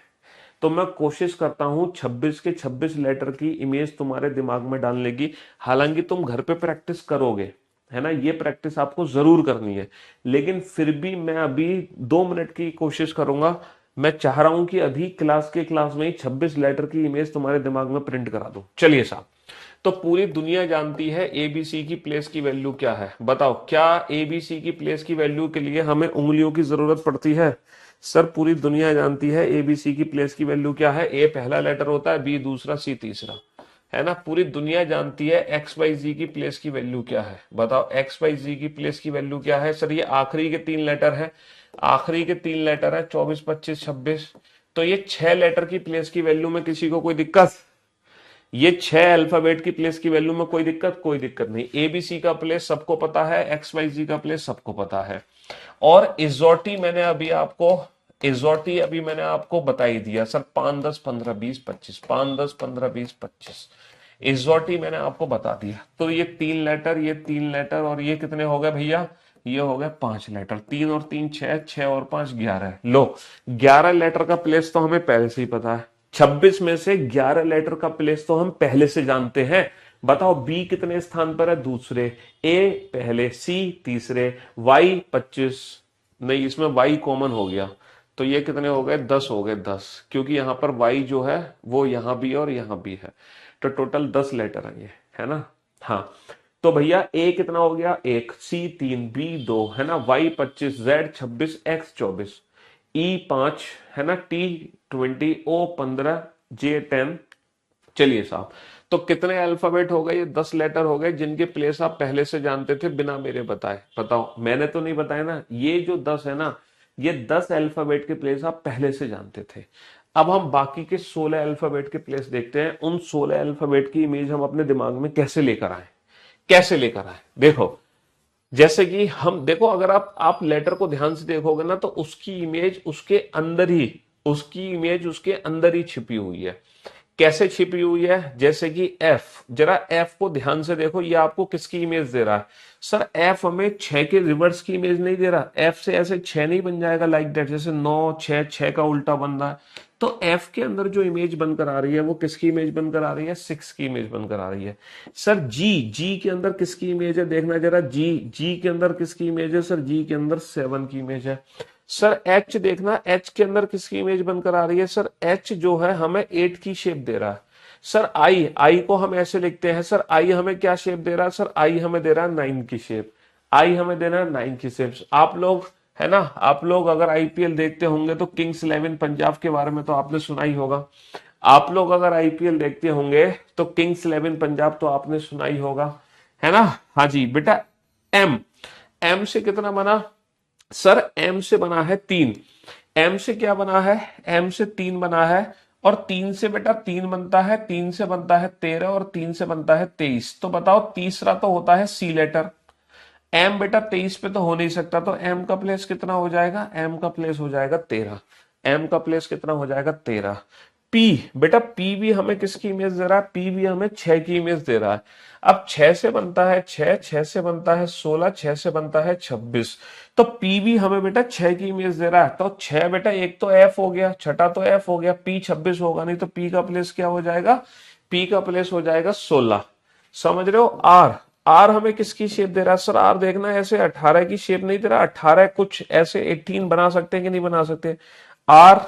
तो मैं कोशिश करता हूं 26 के 26 लेटर की इमेज तुम्हारे दिमाग में डालने की। हालांकि तुम घर पे प्रैक्टिस करोगे, है ना, ये प्रैक्टिस आपको जरूर करनी है, लेकिन फिर भी मैं अभी 2 मिनट की कोशिश करूंगा। मैं चाह रहा हूं कि अभी क्लास में ही 26 लेटर की इमेज तुम्हारे दिमाग में प्रिंट करा दूं। चलिए साहब, तो पूरी दुनिया जानती है एबीसी की प्लेस की वैल्यू क्या है, बताओ क्या एबीसी की प्लेस की वैल्यू के लिए हमें उंगलियों की जरूरत पड़ती है। सर पूरी दुनिया जानती है एबीसी की प्लेस की वैल्यू क्या है, ए पहला लेटर होता है, बी दूसरा, सी तीसरा, है ना। पूरी दुनिया जानती है एक्स वाई जी की प्लेस की वैल्यू क्या है, बताओ एक्स वाई जी की प्लेस की वैल्यू क्या है। सर ये आखिरी के 3 लेटर है, आखिरी के 3 लेटर है, 24, 25, 26। तो ये 6 लेटर की प्लेस की वैल्यू में किसी को कोई दिक्कत, ये 6 अल्फाबेट की प्लेस की वैल्यू में कोई दिक्कत, कोई दिक्कत नहीं। एबीसी का प्लेस सबको पता है, एक्स वाई जी का प्लेस सबको पता है। और इजोटी अभी मैंने आपको बता ही दिया सर, 5, 10, 15, 20, 25, 5, 10, 15, 20, 25 इजोटी मैंने आपको बता दिया। तो ये 3 लेटर, ये 3 लेटर, और ये कितने हो गए भैया, ये हो गए 5 लेटर। 3 और 3 6, 6 और 5 11। लो 11 लेटर का प्लेस तो हमें पहले से ही पता है। 26 में से 11 लेटर का प्लेस तो हम पहले से जानते हैं। बताओ बी कितने स्थान पर है, दूसरे, ए पहले, सी तीसरे, वाई 25, नहीं इसमें वाई कॉमन हो गया, तो ये कितने हो गए, 10 हो गए, 10, क्योंकि यहां पर वाई जो है वो यहां भी और यहां भी है। तो टोटल 10 लेटर है ये, है ना। हाँ, तो भैया ए कितना हो गया, 1, सी 3, बी 2, है ना, वाई 25, जेड 26, एक्स 24, ई 5, है ना, टी 20, ओ 15, जे 10। चलिए साहब, तो कितने अल्फाबेट हो गए, ये 10 लेटर हो गए जिनके प्लेस आप पहले से जानते थे बिना मेरे बताए। बताओ, मैंने तो नहीं बताया ना, ये जो 10 है ना, ये 10 अल्फाबेट के प्लेस आप पहले से जानते थे। अब हम बाकी के 16 अल्फाबेट के प्लेस देखते हैं, उन 16 अल्फाबेट की इमेज हम अपने दिमाग में कैसे लेकर आए, कैसे लेकर आए। देखो जैसे कि हम देखो, अगर आप लेटर को ध्यान से देखोगे ना, तो उसकी इमेज उसके अंदर ही छिपी हुई है। कैसे छिपी हुई है? जैसे कि एफ, जरा एफ को ध्यान से देखो, ये आपको किसकी इमेज दे रहा है? सर एफ हमें 6 के रिवर्स की इमेज नहीं दे रहा। एफ से ऐसे 6 नहीं बन जाएगा लाइक दैट, जैसे 9 6 6 का उल्टा बन रहा है। तो एफ के अंदर जो इमेज बनकर आ रही है वो किसकी इमेज बनकर आ रही है? 6 की इमेज बनकर आ रही है। सर जी, जी के अंदर किसकी इमेज है? देखना जरा, जी, जी के अंदर किसकी इमेज है? सर जी के अंदर 7 की इमेज है। सर एच देखना, एच के अंदर किसकी इमेज बनकर आ रही है? सर एच जो है हमें 8 की शेप दे रहा है। सर आई, आई को हम ऐसे लिखते हैं, सर आई हमें क्या शेप दे रहा है? सर आई हमें दे रहा है 9 की शेप। आई हमें देना है 9 की शेप। आप लोग, है ना, आप लोग अगर आईपीएल देखते होंगे तो किंग्स 11 पंजाब के बारे में तो आपने सुना ही होगा। आप लोग अगर आईपीएल देखते होंगे तो किंग्स 11 पंजाब तो आपने सुना ही होगा, है ना? हाँ जी बेटा। एम, एम से कितना बना? सर एम से बना है 3। एम से क्या बना है? एम से 3 बना है। और 3 से बेटा 3 बनता है, 3 से बनता है 13, और 3 से बनता है 23। तो बताओ तीसरा तो होता है सी लेटर। एम बेटा 23 पे तो हो नहीं सकता, तो एम का प्लेस कितना हो जाएगा? एम का प्लेस हो जाएगा 13। एम का प्लेस कितना हो जाएगा? 13। पी, बेटा पी भी हमें किसकी इमेज दे रहा है? पी भी हमें 6 की इमेज दे रहा है। अब 6 से बनता है 6, 6 से बनता है 16, 6 से बनता है 26। तो पी भी हमें बेटा 6 की इमेज दे रहा है। तो 6 बेटा, एक तो एफ हो गया, छठा तो एफ हो गया, पी 26 होगा नहीं, तो पी का प्लेस क्या हो जाएगा? पी का प्लेस हो जाएगा 16। समझ रहे हो? आर, आर हमें किसकी शेप दे रहा है? सर आर देखना, ऐसे 18 की शेप नहीं दे रहा। 18 कुछ ऐसे 18 बना सकते हैं कि नहीं बना सकते? आर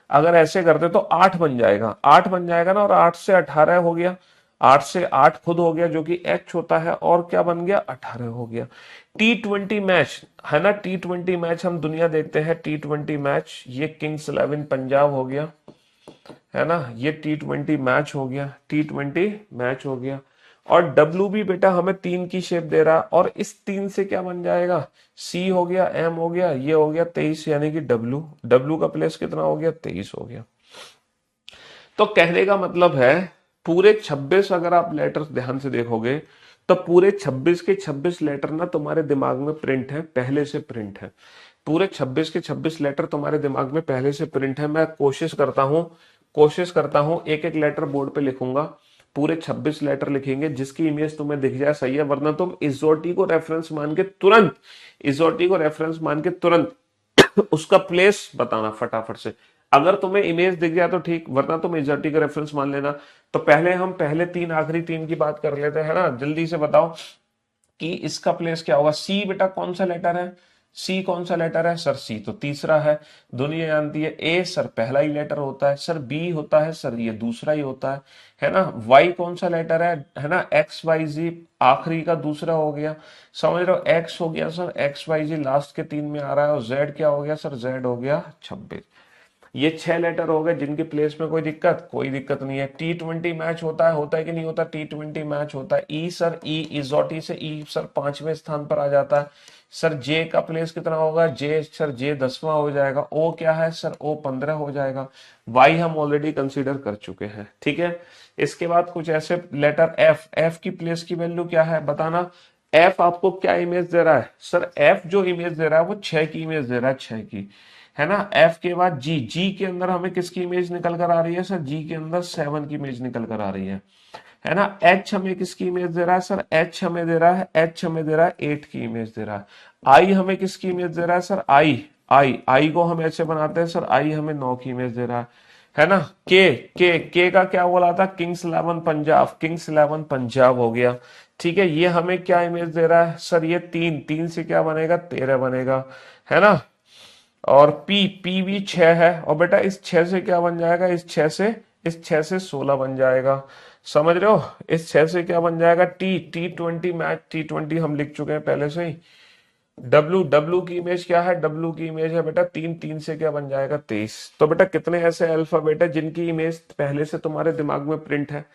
अगर ऐसे करते तो 8 बन जाएगा, 8 बन जाएगा ना, और 8 से 18 हो गया, 8 से 8 खुद हो गया जो कि एच होता है, और क्या बन गया? 18 हो गया। T20 मैच, है ना, T20 मैच हम दुनिया देखते हैं। T20 मैच, ये किंग्स 11 पंजाब हो गया, है ना, ये T20 मैच हो गया, T20 मैच हो गया। और डब्लू भी बेटा हमें 3 की शेप दे रहा है, और इस 3 से क्या बन जाएगा? सी हो गया, एम हो गया, ये हो गया 23, यानी कि डब्लू, डब्लू का प्लेस कितना हो गया? 23 हो गया। तो कहने का मतलब है, पूरे 26 अगर आप लेटर्स ध्यान से देखोगे, तो पूरे 26 के 26 लेटर ना तुम्हारे दिमाग में प्रिंट है, पहले से प्रिंट है। पूरे 26 के 26 लेटर तुम्हारे दिमाग में पहले से प्रिंट है। मैं कोशिश करता हूं एक एक लेटर बोर्ड पे लिखूंगा। पूरे 26 लेटर लिखेंगे, जिसकी इमेज तुम्हें दिख जाए सही है, वरना तुम इजोटी को रेफरेंस मान के तुरंत, इजोटी को रेफरेंस मान के तुरंत उसका प्लेस बताना फटाफट से। अगर तुम्हें इमेज दिख गया तो ठीक, वरना तुम इजर्टी का रेफरेंस मान लेना। तो पहले हम पहले 3 आखिरी 3 की बात कर लेते हैं ना, जल्दी से बताओ कि इसका प्लेस क्या होगा? सी बेटा कौन सा लेटर है? सी कौन सा लेटर है? सर सी तो तीसरा है, दुनिया जानती है। ए सर पहला ही लेटर होता है। सर बी होता है, सर ये दूसरा ही होता है ना। वाई कौन सा लेटर है ना? एक्स वाई जी आखिरी का दूसरा हो गया। समझ रहे हो? एक्स हो गया सर, एक्स वाई जी लास्ट के 3 में आ रहा है। और जेड क्या हो गया सर? जेड हो गया 26। ये 6 लेटर हो गए जिनके प्लेस में कोई दिक्कत नहीं है। T20 मैच होता है कि नहीं होता? T20 मैच होता है। ई सर, ई इजोटी से ई सर 5वें स्थान पर आ जाता है। सर जे का प्लेस कितना होगा? जे सर जे 10वां हो जाएगा। ओ क्या है सर? ओ 15 हो जाएगा। वाई हम ऑलरेडी कंसीडर कर चुके हैं, ठीक है। इसके बाद कुछ ऐसे लेटर, एफ, एफ की प्लेस की वैल्यू क्या है बताना। एफ आपको क्या इमेज दे रहा है? सर एफ जो इमेज दे रहा है वो 6 की इमेज दे रहा है, 6 की, है ना। एफ के बाद जी, जी के अंदर हमें किसकी इमेज निकल कर आ रही है? सर जी के अंदर 7 की इमेज निकल कर आ रही है ना। एच हमें किसकी इमेज दे रहा है? सर एच हमें दे रहा है, एच हमें दे रहा है 8 की इमेज दे रहा है। आई हमें किसकी इमेज दे रहा है? सर आई, आई को हम ऐसे बनाते हैं, सर आई हमें 9 की इमेज दे रहा है ना। के का क्या बोला था? किंग्स 11 पंजाब, किंग्स 11 पंजाब हो गया, ठीक है। ये हमें क्या इमेज दे रहा है? सर ये 3, 3 से क्या बनेगा? 13 बनेगा, है ना। और पी भी 6 है, और बेटा इस 6 से क्या बन जाएगा? इस 6 से 16 बन जाएगा। समझ रहे हो? इस 6 से क्या बन जाएगा? T20 मैच, T20 हम लिख चुके हैं पहले से ही। डब्लू, डब्लू की इमेज क्या है? डब्लू की इमेज है बेटा 3, 3 से क्या बन जाएगा? 23। तो बेटा कितने ऐसे अल्फाबेट है जिनकी इमेज पहले से तुम्हारे दिमाग में प्रिंट है?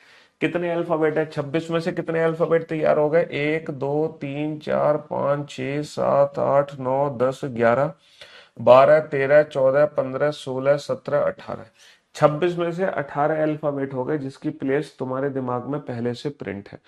कितने अल्फाबेट है? 26 में से कितने अल्फाबेट तैयार हो गए? 1 2 3 4 5 6 7 8 9 10 11 12 13 14 15 16 17 18। 26 में से 18 अल्फाबेट हो गए जिसकी प्लेस तुम्हारे दिमाग में पहले से प्रिंट है।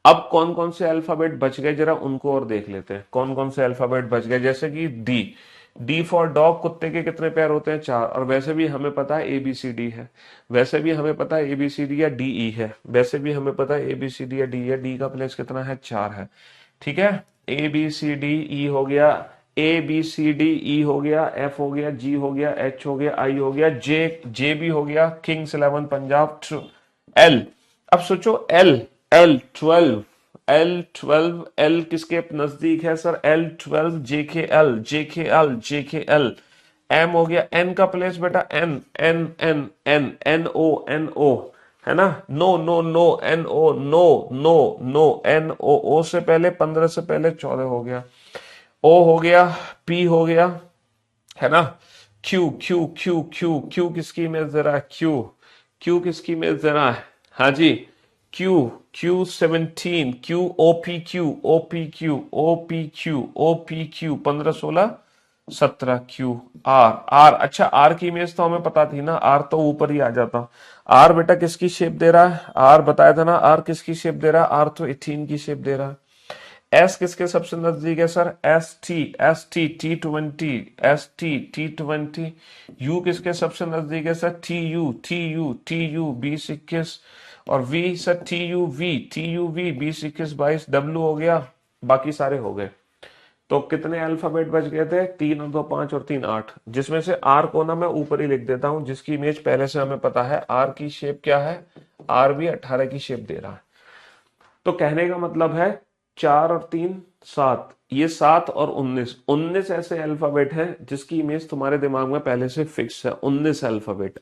अब कौन कौन से अल्फाबेट बच गए जरा उनको और देख लेते हैं। कौन कौन से अल्फाबेट बच गए, जैसे कि डी। डी फॉर डॉग, कुत्ते के कितने पैर होते हैं? 4। और वैसे भी हमें पता है ABCD है, वैसे भी हमें पता है ABCD या DE है, वैसे भी हमें पता है ABCD या डी है। डी का प्लेस कितना है? 4 है। ठीक है, ABCDE हो गया, ABCDE हो गया, F हो गया, G हो गया, H हो गया, I हो गया, J भी हो गया, किंग्स 11 पंजाब, L। अब सोचो L, L12, L12, L किसके नजदीक है sir? L12, JKL, JKL, JKL। M हो गया, N का प्लेस बेटा N, N, N, N, NO, NO, है ना? No no no, NO, no no no, NO, O से पहले 15 से पहले 14 हो गया। O हो गया, P हो गया, है ना? Q, Q, Q, Q, Q किसकी इमेज दे रहा है? Q, Q किसकी इमेज दे रहा है? हाँ जी, Q, Q17, Q, OPQ, OPQ, OPQ, OPQ, 15 16 17, Q, R, R। अच्छा, R की इमेज तो हमें पता थी ना, R तो ऊपर ही आ जाता। R बेटा किसकी शेप दे रहा है? R बताया था ना, R किसकी शेप दे रहा है? R तो 18 की शेप दे रहा है। एस किसके सबसे नजदीक है sir? S T T20, T20। You किसके सबसे नजदीक है सर? T you 20 21। और V sir T U V 20 21 22। W हो गया, बाकी सारे हो गए। तो कितने अल्फाबेट बच गए थे? 3 और 2 5 और 3 8, जिसमें से आर को ना मैं ऊपर ही लिख देता हूं, जिसकी इमेज पहले से हमें पता है। आर की शेप क्या है? आर भी 18 की शेप दे रहा है। तो कहने का मतलब है 4 और 3 7, ये 7 और 19, 19 ऐसे अल्फाबेट हैं जिसकी इमेज तुम्हारे दिमाग में पहले से फिक्स है। 19 अल्फाबेट।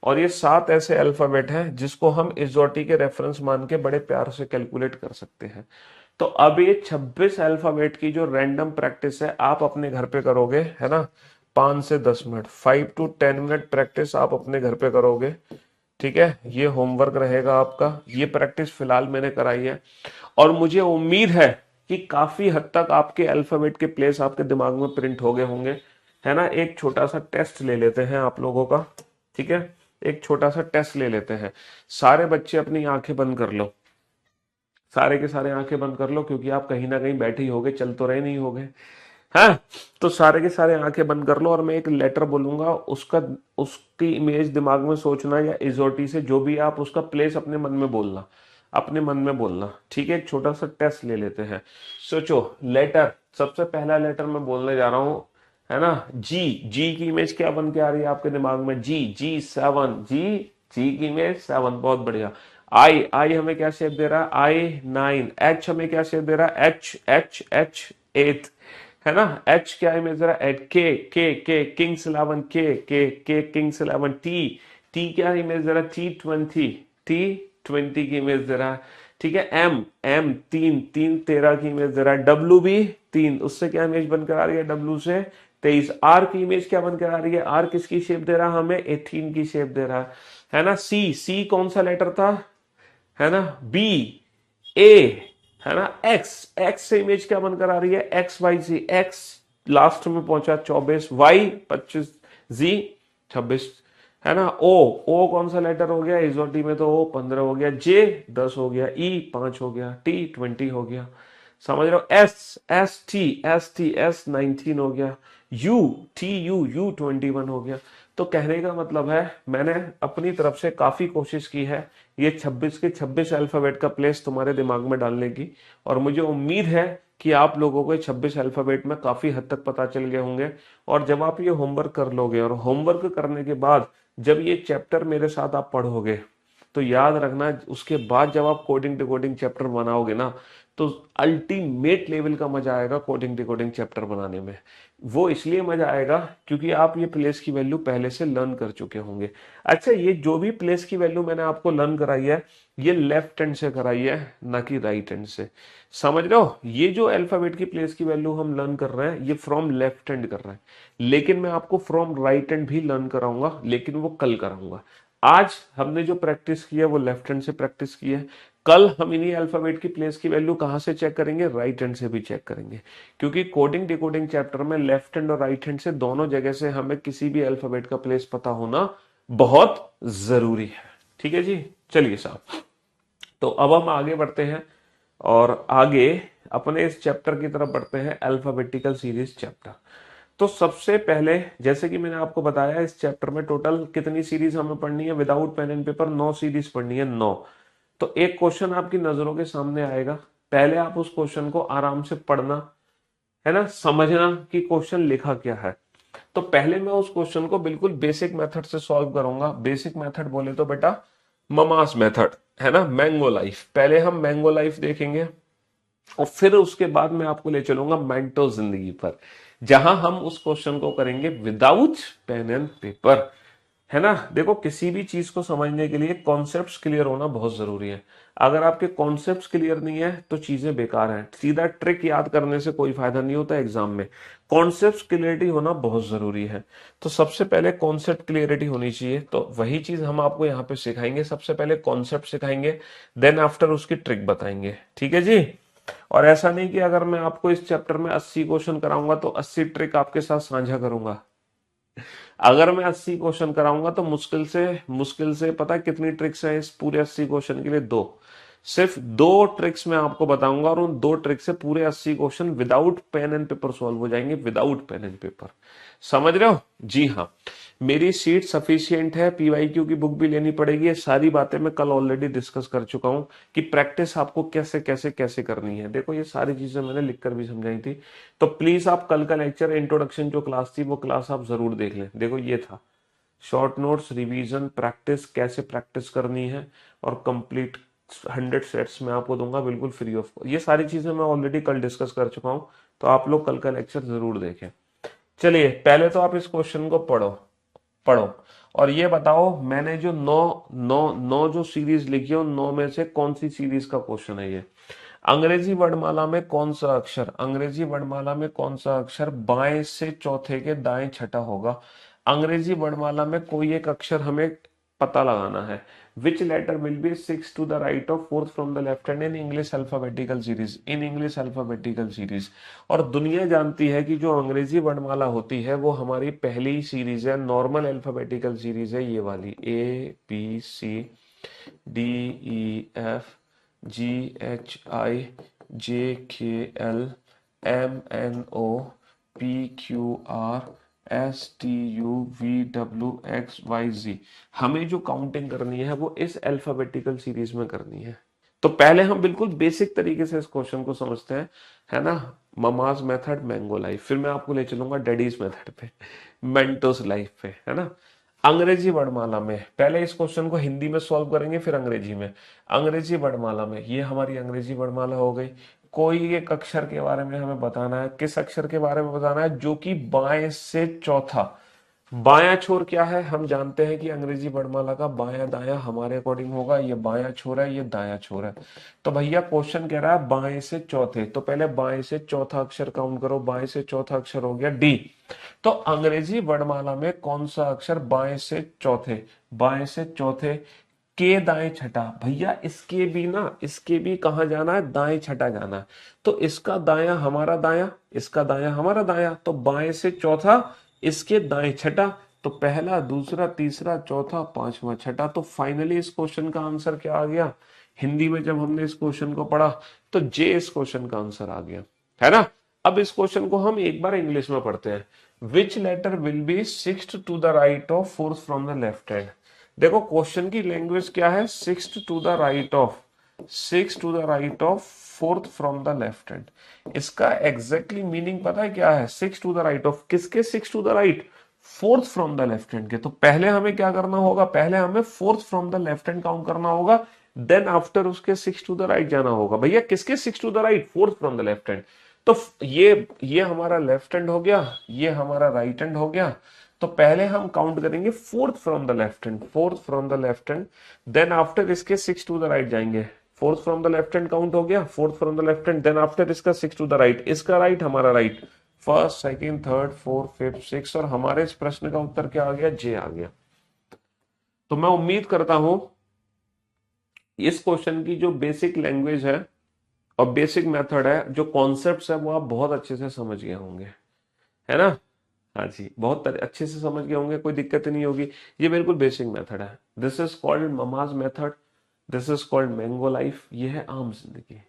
और ये 7 ऐसे अल्फाबेट हैं जिसको हम इजोटी के रेफरेंस मान के बड़े प्यार से कैलकुलेट कर सकते हैं। तो अब ये 26 अल्फाबेट की जो रैंडम प्रैक्टिस है आप अपने घर पे करोगे, है ना? 5 से 10 मिनट, 5 to 10 मिनट प्रैक्टिस आप अपने घर पे करोगे। ठीक है, ये होमवर्क रहेगा आपका। ये प्रैक्टिस फिलहाल मैंने कराई है और मुझे उम्मीद है कि काफी हद तक आपके अल्फाबेट के प्लेस आपके दिमाग में प्रिंट हो गए होंगे, है ना? एक छोटा सा टेस्ट ले लेते हैं आप लोगों का। ठीक है, एक छोटा सा टेस्ट ले लेते हैं। सारे बच्चे अपनी आंखें बंद कर लो, सारे के सारे आंखें बंद कर लो, क्योंकि आप कहीं ना कहीं बैठे ही होगे, चल तो रहे नहीं होगे। हाँ, तो सारे के सारे आंखें बंद कर लो और मैं एक लेटर बोलूंगा, उसका उसकी इमेज दिमाग में सोचना, या इजोटी से जो भी आप उसका प्लेस अपने मन में बोलना, अपने मन में बोलना। ठीक है, एक छोटा सा टेस्ट ले लेते हैं। सोचो, लेटर, सबसे पहला लेटर मैं बोलने जा रहा हूं, है ना? जी। जी की इमेज क्या बन के आ रही है आपके दिमाग में? जी 7, जी की इमेज 7, बहुत बढ़िया। आई हमें क्या शेप दे रहा है? I 9। एच हमें क्या शेप दे रहा है? एच 8, है ना? एच क्या इमेज दे रहा है? एट, के किंग्स 11, के किंग्स 11। टी क्या इमेज दे रहा है? T20 की इमेज दे रहा है। ठीक है, एम 3 की इमेज दे रहा है। डब्ल्यू भी 3, उससे क्या इमेज बनकर आ रही है? डब्ल्यू से 23। आर की इमेज क्या बनकर आ रही है? आर किसकी शेप दे रहा है हमें? 18 की शेप दे रहा है ना? सी कौन सा लेटर था? है ना? बी, ए, है ना? एक्स से इमेज क्या बनकर आ रही है? XYZ। एक्स लास्ट में पहुंचा 24, वाई 25, जी 26, है ना? ओ कौन सा लेटर हो गया? इजोटी में तो ओ 15 हो गया, जे 10 हो गया, ई 5 हो गया, टी 20 हो गया। समझ रहे हो? एस 19 हो गया, यू 21 हो गया। तो कहने का मतलब है मैंने अपनी तरफ से काफी कोशिश की है ये 26 के 26 अल्फाबेट का प्लेस तुम्हारे दिमाग में डालने की, और मुझे उम्मीद है कि आप लोगों को 26 अल्फाबेट में काफी हद तक पता चल गए होंगे। और जब आप ये होमवर्क कर लोगे, और होमवर्क करने के बाद जब ये चैप्टर मेरे साथ आप पढ़ोगे, तो याद रखना उसके बाद जब आप कोडिंग डिकोडिंग चैप्टर बनाओगे ना, तो अल्टीमेट लेवल का मजा आएगा कोडिंग डिकोडिंग चैप्टर बनाने में। वो इसलिए मजा आएगा क्योंकि आप ये प्लेस की वैल्यू पहले से लर्न कर चुके होंगे। अच्छा, ये जो भी प्लेस की वैल्यू मैंने आपको लर्न कराई है, ये लेफ्ट हैंड से कराई है, ना कि राइट हैंड से। समझ रहे हो? ये जो अल्फाबेट की प्लेस की वैल्यू हम लर्न कर रहे हैं, ये फ्रॉम लेफ्ट हैंड कर रहे हैं, लेकिन मैं आपको फ्रॉम राइट हैंड भी लर्न कराऊंगा, लेकिन वो कल कराऊंगा। आज हमने जो प्रैक्टिस की है वो लेफ्ट हैंड से प्रैक्टिस की है। कल हम इन्हीं अल्फाबेट की प्लेस की वैल्यू कहां से चेक करेंगे? राइट हैंड से भी चेक करेंगे, क्योंकि कोडिंग डिकोडिंग चैप्टर में लेफ्ट हैंड और राइट हैंड से दोनों जगह से हमें किसी भी अल्फाबेट का प्लेस पता होना बहुत जरूरी है। ठीक है जी, चलिए साहब, तो अब हम आगे बढ़ते हैं और आगे अपने इस चैप्टर की तरफ बढ़ते हैं, अल्फाबेटिकल सीरीज चैप्टर। तो सबसे पहले जैसे कि मैंने आपको बताया, इस चैप्टर में टोटल कितनी सीरीज हमें पढ़नी है without pen and paper? 9 series पढ़नी है, 9। तो एक क्वेश्चन आपकी नजरों के सामने आएगा, पहले आप उस क्वेश्चन को आराम से पढ़ना, है ना, समझना कि क्वेश्चन लिखा क्या है। तो पहले मैं उस क्वेश्चन को बिल्कुल बेसिक मेथड से सॉल्व करूंगा। बेसिक मेथड बोले तो बेटा ममास मेथड, है ना, मैंगो लाइफ। पहले हम मैंगो लाइफ देखेंगे और फिर उसके बाद मैं आपको ले चलूंगा मेंटो जिंदगी पर, जहां हम उस क्वेश्चन को करेंगे विदाउट पेन एंड पेपर, है ना। देखो, किसी भी चीज को समझने के लिए कॉन्सेप्ट्स क्लियर होना बहुत जरूरी है। अगर आपके कॉन्सेप्ट्स क्लियर नहीं है तो चीजें बेकार हैं। सीधा ट्रिक याद करने से कोई फायदा नहीं होता एग्जाम में, कॉन्सेप्ट्स क्लियरिटी होना बहुत जरूरी है। तो सबसे पहले कॉन्सेप्ट क्लियरिटी होनी चाहिए, तो वही चीज हम आपको यहाँ पे सिखाएंगे। सबसे पहले कॉन्सेप्ट सिखाएंगे, देन आफ्टर उसकी ट्रिक बताएंगे। ठीक है जी। और ऐसा नहीं कि अगर मैं आपको इस चैप्टर में 80 क्वेश्चन कराऊंगा तो 80 ट्रिक आपके साथ साझा करूंगा। अगर मैं 80 क्वेश्चन कराऊंगा तो मुश्किल से पता है कितनी ट्रिक्स है इस पूरे 80 क्वेश्चन के लिए? दो। सिर्फ दो ट्रिक्स मैं आपको बताऊंगा और उन दो ट्रिक से पूरे 80 question without pen and paper solve हो जाएंगे, विदाउट पेन एंड पेपर। समझ रहे हो? जी हाँ। मेरी सीट सफिशियंट है, पीवाईक्यू की बुक भी लेनी पड़ेगी। ये सारी बातें मैं कल ऑलरेडी डिस्कस कर चुका हूं कि प्रैक्टिस आपको कैसे कैसे कैसे करनी है। देखो, ये सारी चीजें मैंने लिखकर भी समझाई थी। तो प्लीज आप कल का लेक्चर इंट्रोडक्शन जो क्लास थी वो क्लास आप जरूर देख लें। देखो, ये था शॉर्ट नोट्स, रिवीजन, प्रैक्टिस, कैसे प्रैक्टिस करनी है, और कंप्लीट 100 सेट्स मैं आपको दूंगा बिल्कुल फ्री ऑफ। ये सारी चीजें मैं ऑलरेडी कल डिस्कस कर चुका हूं, तो आप लोग कल का लेक्चर जरूर देखें। चलिए, पहले तो आप इस क्वेश्चन को पढ़ो, पढ़ो और ये बताओ, मैंने जो नौ नौ नौ जो सीरीज लिखी है उन 9 में से कौन सी सीरीज का क्वेश्चन है ये? अंग्रेजी वर्णमाला में कौन सा अक्षर, अंग्रेजी वर्णमाला में कौन सा अक्षर बाएं से चौथे के दाएं छठा होगा? अंग्रेजी वर्णमाला में कोई एक अक्षर हमें पता लगाना है। Which letter will be six to the right of fourth from the left hand in English alphabetical series, in English alphabetical series. और दुनिया जानती है कि जो अंग्रेजी वर्णमाला होती है वो हमारी पहली सीरीज है, नॉर्मल अल्फाबेटिकल सीरीज है, ये वाली ABCDEFGHIJKLMNOPQRSTUVWXYZ। हमें जो काउंटिंग करनी है वो इस अल्फाबेटिकल सीरीज में करनी है। तो पहले हम बिल्कुल बेसिक तरीके से इस क्वेश्चन को समझते हैं, है ना। ममाज मेथड, मैंगो लाइफ, फिर मैं आपको ले चलूंगा डैडीज मेथड पे, मेंटोस लाइफ पे, है ना। अंग्रेजी वर्णमाला में पहले इस क्वेश्चन को हिंदी में सॉल्व करेंगे, फिर अंग्रेजी में। अंग्रेजी वर्णमाला में ये हमारी अंग्रेजी वर्णमाला हो गई। कोई एक अक्षर के बारे में हमें बताना है, किस अक्षर के बारे में बताना है? जो कि बाएं से चौथा, बायां छोर क्या है? हम जानते हैं कि अंग्रेजी वर्णमाला का बायां दायां हमारे अकॉर्डिंग होगा, ये बायां छोर है, ये दायां छोर है। तो भैया क्वेश्चन कह रहा है बाएं से चौथे, तो पहले बाएं से चौथा अक्षर काउंट करो। बाएं से चौथा अक्षर हो गया डी। तो अंग्रेजी वर्णमाला में कौन सा अक्षर बाएं से चौथे, बाएं से चौथे के दाएं छठा? भैया इसके भी ना, इसके भी कहां जाना है? दाएं छठा जाना है। तो इसका दायां हमारा दायां, इसका दायां हमारा दायां, तो बाएं से चौथा, इसके दाएं छठा। तो पहला, दूसरा, तीसरा, चौथा, पांचवा, छठा। तो फाइनली इस क्वेश्चन का आंसर क्या आ गया? हिंदी में जब हमने इस क्वेश्चन को पढ़ा तो जे इस क्वेश्चन का आंसर आ गया, है ना। अब इस क्वेश्चन को हम एक बार इंग्लिश में पढ़ते हैं। Which letter will be sixth to the right of fourth from the left hand? देखो, क्वेश्चन की लैंग्वेज क्या है? Sixth to the right of, six to the right of fourth from the left hand. इसका exactly meaning पता है क्या है? Six to the right of, किसके six to the right? Fourth from the left hand के। तो पहले हमें क्या करना होगा? पहले हमें fourth from the left hand count करना होगा, देन आफ्टर उसके सिक्स टू द राइट जाना होगा। भैया किसके six to the right? Fourth from the left hand. तो ये हमारा लेफ्ट हैंड हो गया, ये हमारा राइट हैंड हो गया। तो पहले हम काउंट करेंगे fourth from the left hand, fourth from the left hand, then after इसके सिक्स टू द राइट जाएंगे। Fourth from the left hand count हो गया, fourth from the left hand, then after इसका सिक्स टू द राइट, इसका right हमारा right, first, second, third, fourth, fifth, six. और हमारे इस प्रश्न का उत्तर क्या आ गया? जे आ गया। तो मैं उम्मीद करता हूं इस क्वेश्चन की जो बेसिक लैंग्वेज है और बेसिक मेथड है, जो कॉन्सेप्ट्स है, वो आप बहुत अच्छे से समझ गए होंगे, है ना। हाँ जी, बहुत अच्छे से समझ गए होंगे, कोई दिक्कत नहीं होगी। ये बिल्कुल बेसिक मेथड है। This is called mama's method, this is called mango life. ये है आम जिंदगी।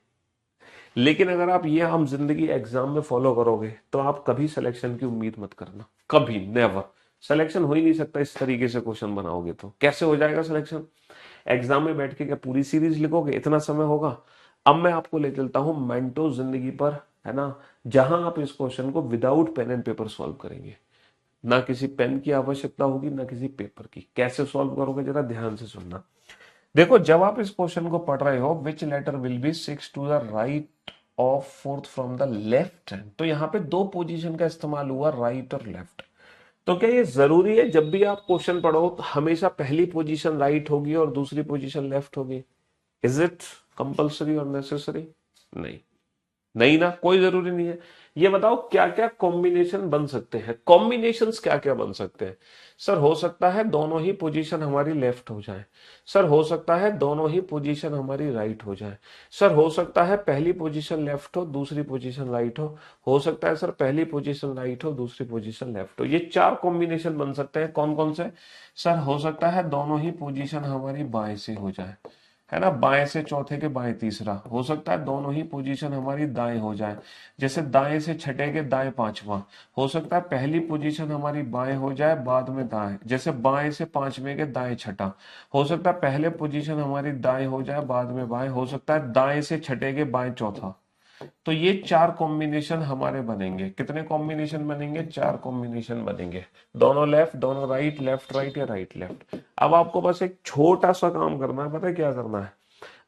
लेकिन अगर आप ये आम जिंदगी एग्जाम में फॉलो करोगे तो आप कभी सिलेक्शन की उम्मीद मत करना, कभी, नेवर। सिलेक्शन हो ही नहीं सकता इस तरीके से क्वेश्चन बनाओगे तो। कैसे हो जाएगा सिलेक्शन? एग्जाम में बैठ के क्या पूरी सीरीज लिखोगे? इतना समय होगा? अब मैं आपको ले चलता हूं मेंटो जिंदगी पर, है ना, जहां आप इस क्वेश्चन को without pen and paper solve करेंगे। ना किसी पेन की आवश्यकता होगी, ना किसी पेपर की। कैसे सॉल्व करोगे जरा ध्यान से सुनना। देखो, जब आप इस क्वेश्चन को पढ़ रहे हो, which letter will be six to the right of fourth from the left hand, तो यहाँ पे दो पोजीशन का इस्तेमाल हुआ, राइट और लेफ्ट। तो क्या ये जरूरी है जब भी आप क्वेश्चन पढ़ो तो हमेशा पहली पोजीशन राइट होगी और दूसरी पोजीशन लेफ्ट होगी? इज इट कंपल्सरी और नेसेसरी? नहीं, नहीं ना, कोई जरूरी नहीं है। ये बताओ क्या क्या कॉम्बिनेशन बन सकते हैं? कॉम्बिनेशंस क्या क्या बन सकते हैं? सर हो सकता है दोनों ही पोजीशन हमारी लेफ्ट हो जाए। सर हो सकता है दोनों ही पोजीशन हमारी राइट हो जाए। सर हो सकता है पहली पोजीशन लेफ्ट हो, दूसरी पोजीशन राइट हो सकता है सर पहली पोजीशन राइट हो, दूसरी पोजीशन लेफ्ट हो। ये चार कॉम्बिनेशन बन सकते हैं। कौन कौन से? सर हो सकता है दोनों ही पोजीशन हमारी बाएं से हो जाए, है ना, बाएं से चौथे के बाएं तीसरा। हो सकता है दोनों ही पोजीशन हमारी दाएं हो जाए, जैसे दाएं से छठे के दाएं पांचवा। हो सकता है पहली पोजीशन हमारी बाएं हो जाए, बाद में दाएं, जैसे बाएं से पांचवें के दाएं छठा। हो सकता है पहले पोजीशन हमारी दाएं हो जाए, बाद में बाएं। हो सकता है दाएं से छठे के बाएं चौथा। तो ये चार कॉम्बिनेशन हमारे बनेंगे। कितने कॉम्बिनेशन बनेंगे? चार कॉम्बिनेशन बनेंगे। दोनों लेफ्ट, दोनों राइट, लेफ्ट राइट या राइट लेफ्ट। अब आपको बस एक छोटा सा काम करना है, पता है क्या करना है?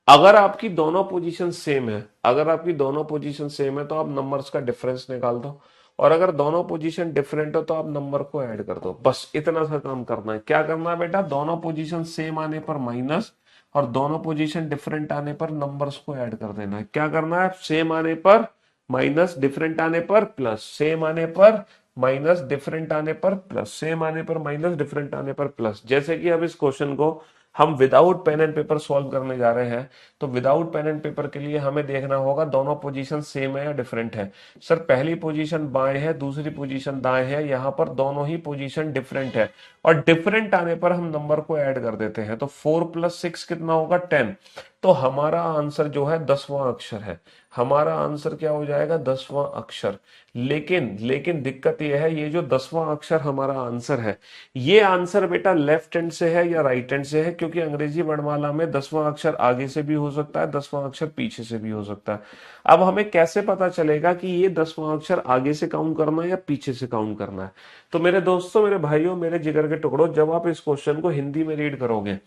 अगर आपकी दोनों पोजीशन सेम है, अगर आपकी दोनों पोजीशन सेम है तो आप नंबर्स का डिफरेंस निकाल दो, और अगर दोनों पोजीशन डिफरेंट हो तो आप नंबर को ऐड कर दो। बस इतना सा काम करना है। क्या करना है बेटा? दोनों पोजीशन सेम आने पर माइनस, और दोनों पोजीशन डिफरेंट आने पर नंबर्स को ऐड कर देना है। क्या करना है? सेम आने पर माइनस, डिफरेंट आने पर प्लस, सेम आने पर माइनस, डिफरेंट आने पर प्लस, सेम आने पर माइनस, डिफरेंट आने पर प्लस। जैसे कि अब इस क्वेश्चन को हम without pen and paper solve करने जा रहे हैं, तो विदाउट पेन एंड पेपर के लिए हमें देखना होगा दोनों पोजीशन सेम है या डिफरेंट है। सर पहली पोजीशन बाएं है, दूसरी पोजीशन दाएं है, यहां पर दोनों ही पोजीशन डिफरेंट है, और डिफरेंट आने पर हम नंबर को ऐड कर देते हैं। तो 4 + 6 कितना होगा? 10। तो हमारा आंसर जो है 10वां अक्षर है। हमारा आंसर क्या हो जाएगा? 10वां अक्षर। लेकिन लेकिन दिक्कत यह है, ये जो 10वां अक्षर हमारा आंसर है, ये आंसर बेटा लेफ्ट हैंड से है या राइट हैंड से है? क्योंकि अंग्रेजी वर्णमाला में 10वां अक्षर आगे से भी हो सकता है, 10वां अक्षर पीछे से भी हो सकता है। अब हमें कैसे पता चलेगा कि ये 10वां अक्षर आगे से काउंट करना है या पीछे से काउंट करना है? तो मेरे दोस्तों, मेरे भाइयों, मेरे जिगर के टुकड़ों, जब आप इस क्वेश्चन को हिंदी में रीड करोगे,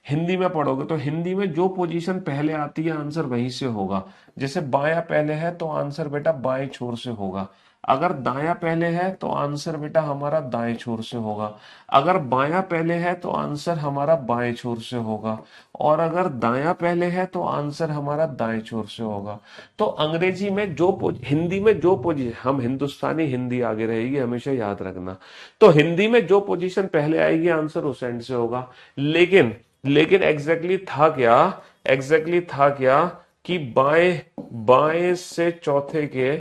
हिंदी में पढ़ोगे, तो हिंदी में जो पोजीशन पहले आती है आंसर वहीं से होगा। जैसे बायां पहले है तो आंसर बेटा बाएं छोर से होगा। अगर दायां पहले है तो आंसर बेटा हमारा दाएं छोर से होगा। अगर बायां पहले है तो आंसर हमारा बाएं छोर से होगा। और अगर दायां पहले है तो आंसर हमारा दाएं छोर से होगा। तो अंग्रेजी में हिंदी में जो पोजीशन, हम हिंदुस्तानी, हिंदी आगे रहेगी हमेशा, याद रखना। तो हिंदी में जो पोजीशन पहले आएगी आंसर उस एंड से होगा। लेकिन लेकिन एग्जैक्टली था क्या कि बाएं बाएं से चौथे के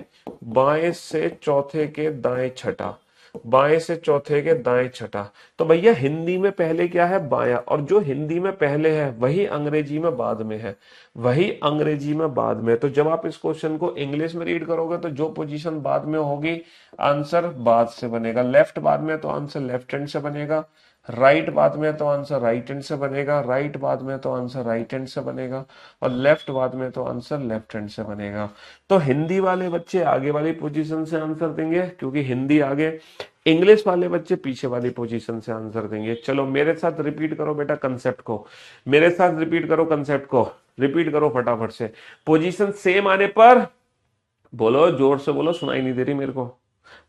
बाएं से चौथे के दाएं छठा, बाएं से चौथे के दाएं छठा। तो भैया हिंदी में पहले क्या है? बायां। और जो हिंदी में पहले है वही अंग्रेजी में बाद में है, वही अंग्रेजी में बाद में। तो जब आप इस क्वेश्चन को इंग्लिश में रीड करोगे तो जो पोजीशन बाद में होगी आंसर बाद से बनेगा। लेफ्ट बाद में तो आंसर लेफ्ट हैंड से बनेगा, राइट बाद में तो आंसर राइट हैंड से बनेगा, राइट बाद में तो आंसर राइट हैंड से बनेगा, और लेफ्ट बाद में तो आंसर लेफ्ट हैंड से बनेगा। तो हिंदी वाले बच्चे आगे वाली पोजीशन से आंसर देंगे क्योंकि हिंदी आगे, इंग्लिश वाले बच्चे पीछे वाली पोजीशन से आंसर देंगे। चलो मेरे साथ रिपीट करो बेटा कंसेप्ट को, मेरे साथ रिपीट करो कंसेप्ट को, रिपीट करो फटाफट से। पोजीशन सेम आने पर, बोलो जोर से बोलो, सुनाई नहीं दे रही मेरे को।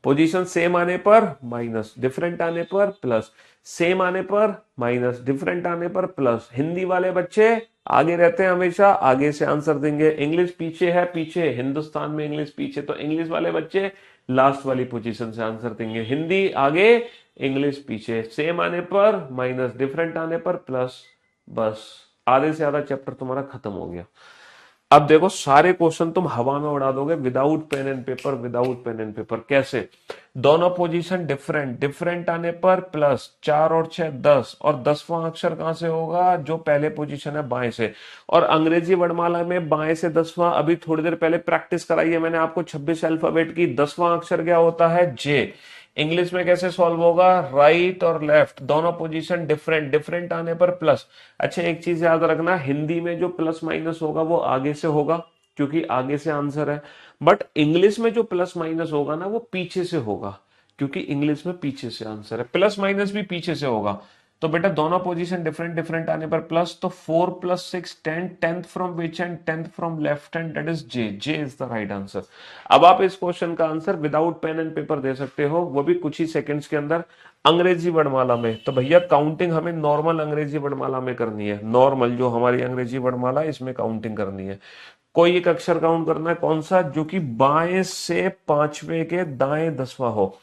पोजीशन सेम आने पर माइनस, डिफरेंट आने पर प्लस, सेम आने पर माइनस, डिफरेंट आने पर प्लस। हिंदी वाले बच्चे आगे रहते हैं हमेशा, आगे से आंसर देंगे। इंग्लिश पीछे है, पीछे, हिंदुस्तान में इंग्लिश पीछे, तो इंग्लिश वाले बच्चे लास्ट वाली पोजीशन से आंसर देंगे। हिंदी आगे, इंग्लिश पीछे। सेम आने पर माइनस, डिफरेंट आने पर प्लस। बस आधे से आधा चैप्टर तुम्हारा खत्म हो गया। अब देखो सारे क्वेश्चन तुम हवा में उड़ा दोगे without pen and paper, without pen and paper. कैसे? दोनों पोजीशन डिफरेंट, डिफरेंट आने पर प्लस, 4 और 6 10, और 10वां अक्षर कहां से होगा, जो पहले पोजीशन है बाएं से। और अंग्रेजी वर्णमाला में बाएं से 10वां, अभी थोड़ी देर पहले प्रैक्टिस कराई है मैंने आपको 26 अल्फाबेट की, 10वां अक्षर क्या होता है, जे। इंग्लिश में कैसे सॉल्व होगा, राइट और लेफ्ट दोनों पोजीशन डिफरेंट, डिफरेंट आने पर प्लस। अच्छा एक चीज याद रखना, हिंदी में जो प्लस माइनस होगा वो आगे से होगा, क्योंकि आगे से आंसर है। बट इंग्लिश में जो प्लस माइनस होगा ना वो पीछे से होगा, क्योंकि इंग्लिश में पीछे से आंसर है, प्लस माइनस भी पीछे से होगा। तो बेटा दोनों पोजीशन डिफरेंट, डिफरेंट आने पर प्लस, तो 4 + 6 10, 10th from which end, 10th from left hand, that is J, J is the right answer. अब आप इस क्वेश्चन का answer without pen and paper दे सकते हो, वो भी कुछ ही सेकंड्स के अंदर, अंग्रेजी वर्णमाला में। तो भैया काउंटिंग हमें नॉर्मल अंग्रेजी वर्णमाला में करनी है, नॉर्मल जो हमारी अंग्रेजी वर्णमाला इसमें काउंटिंग करनी है। कोई एक अक्षर काउंट करना है, कौन सा, जो कि बाएं से पांचवे के दाएं 10वां हो,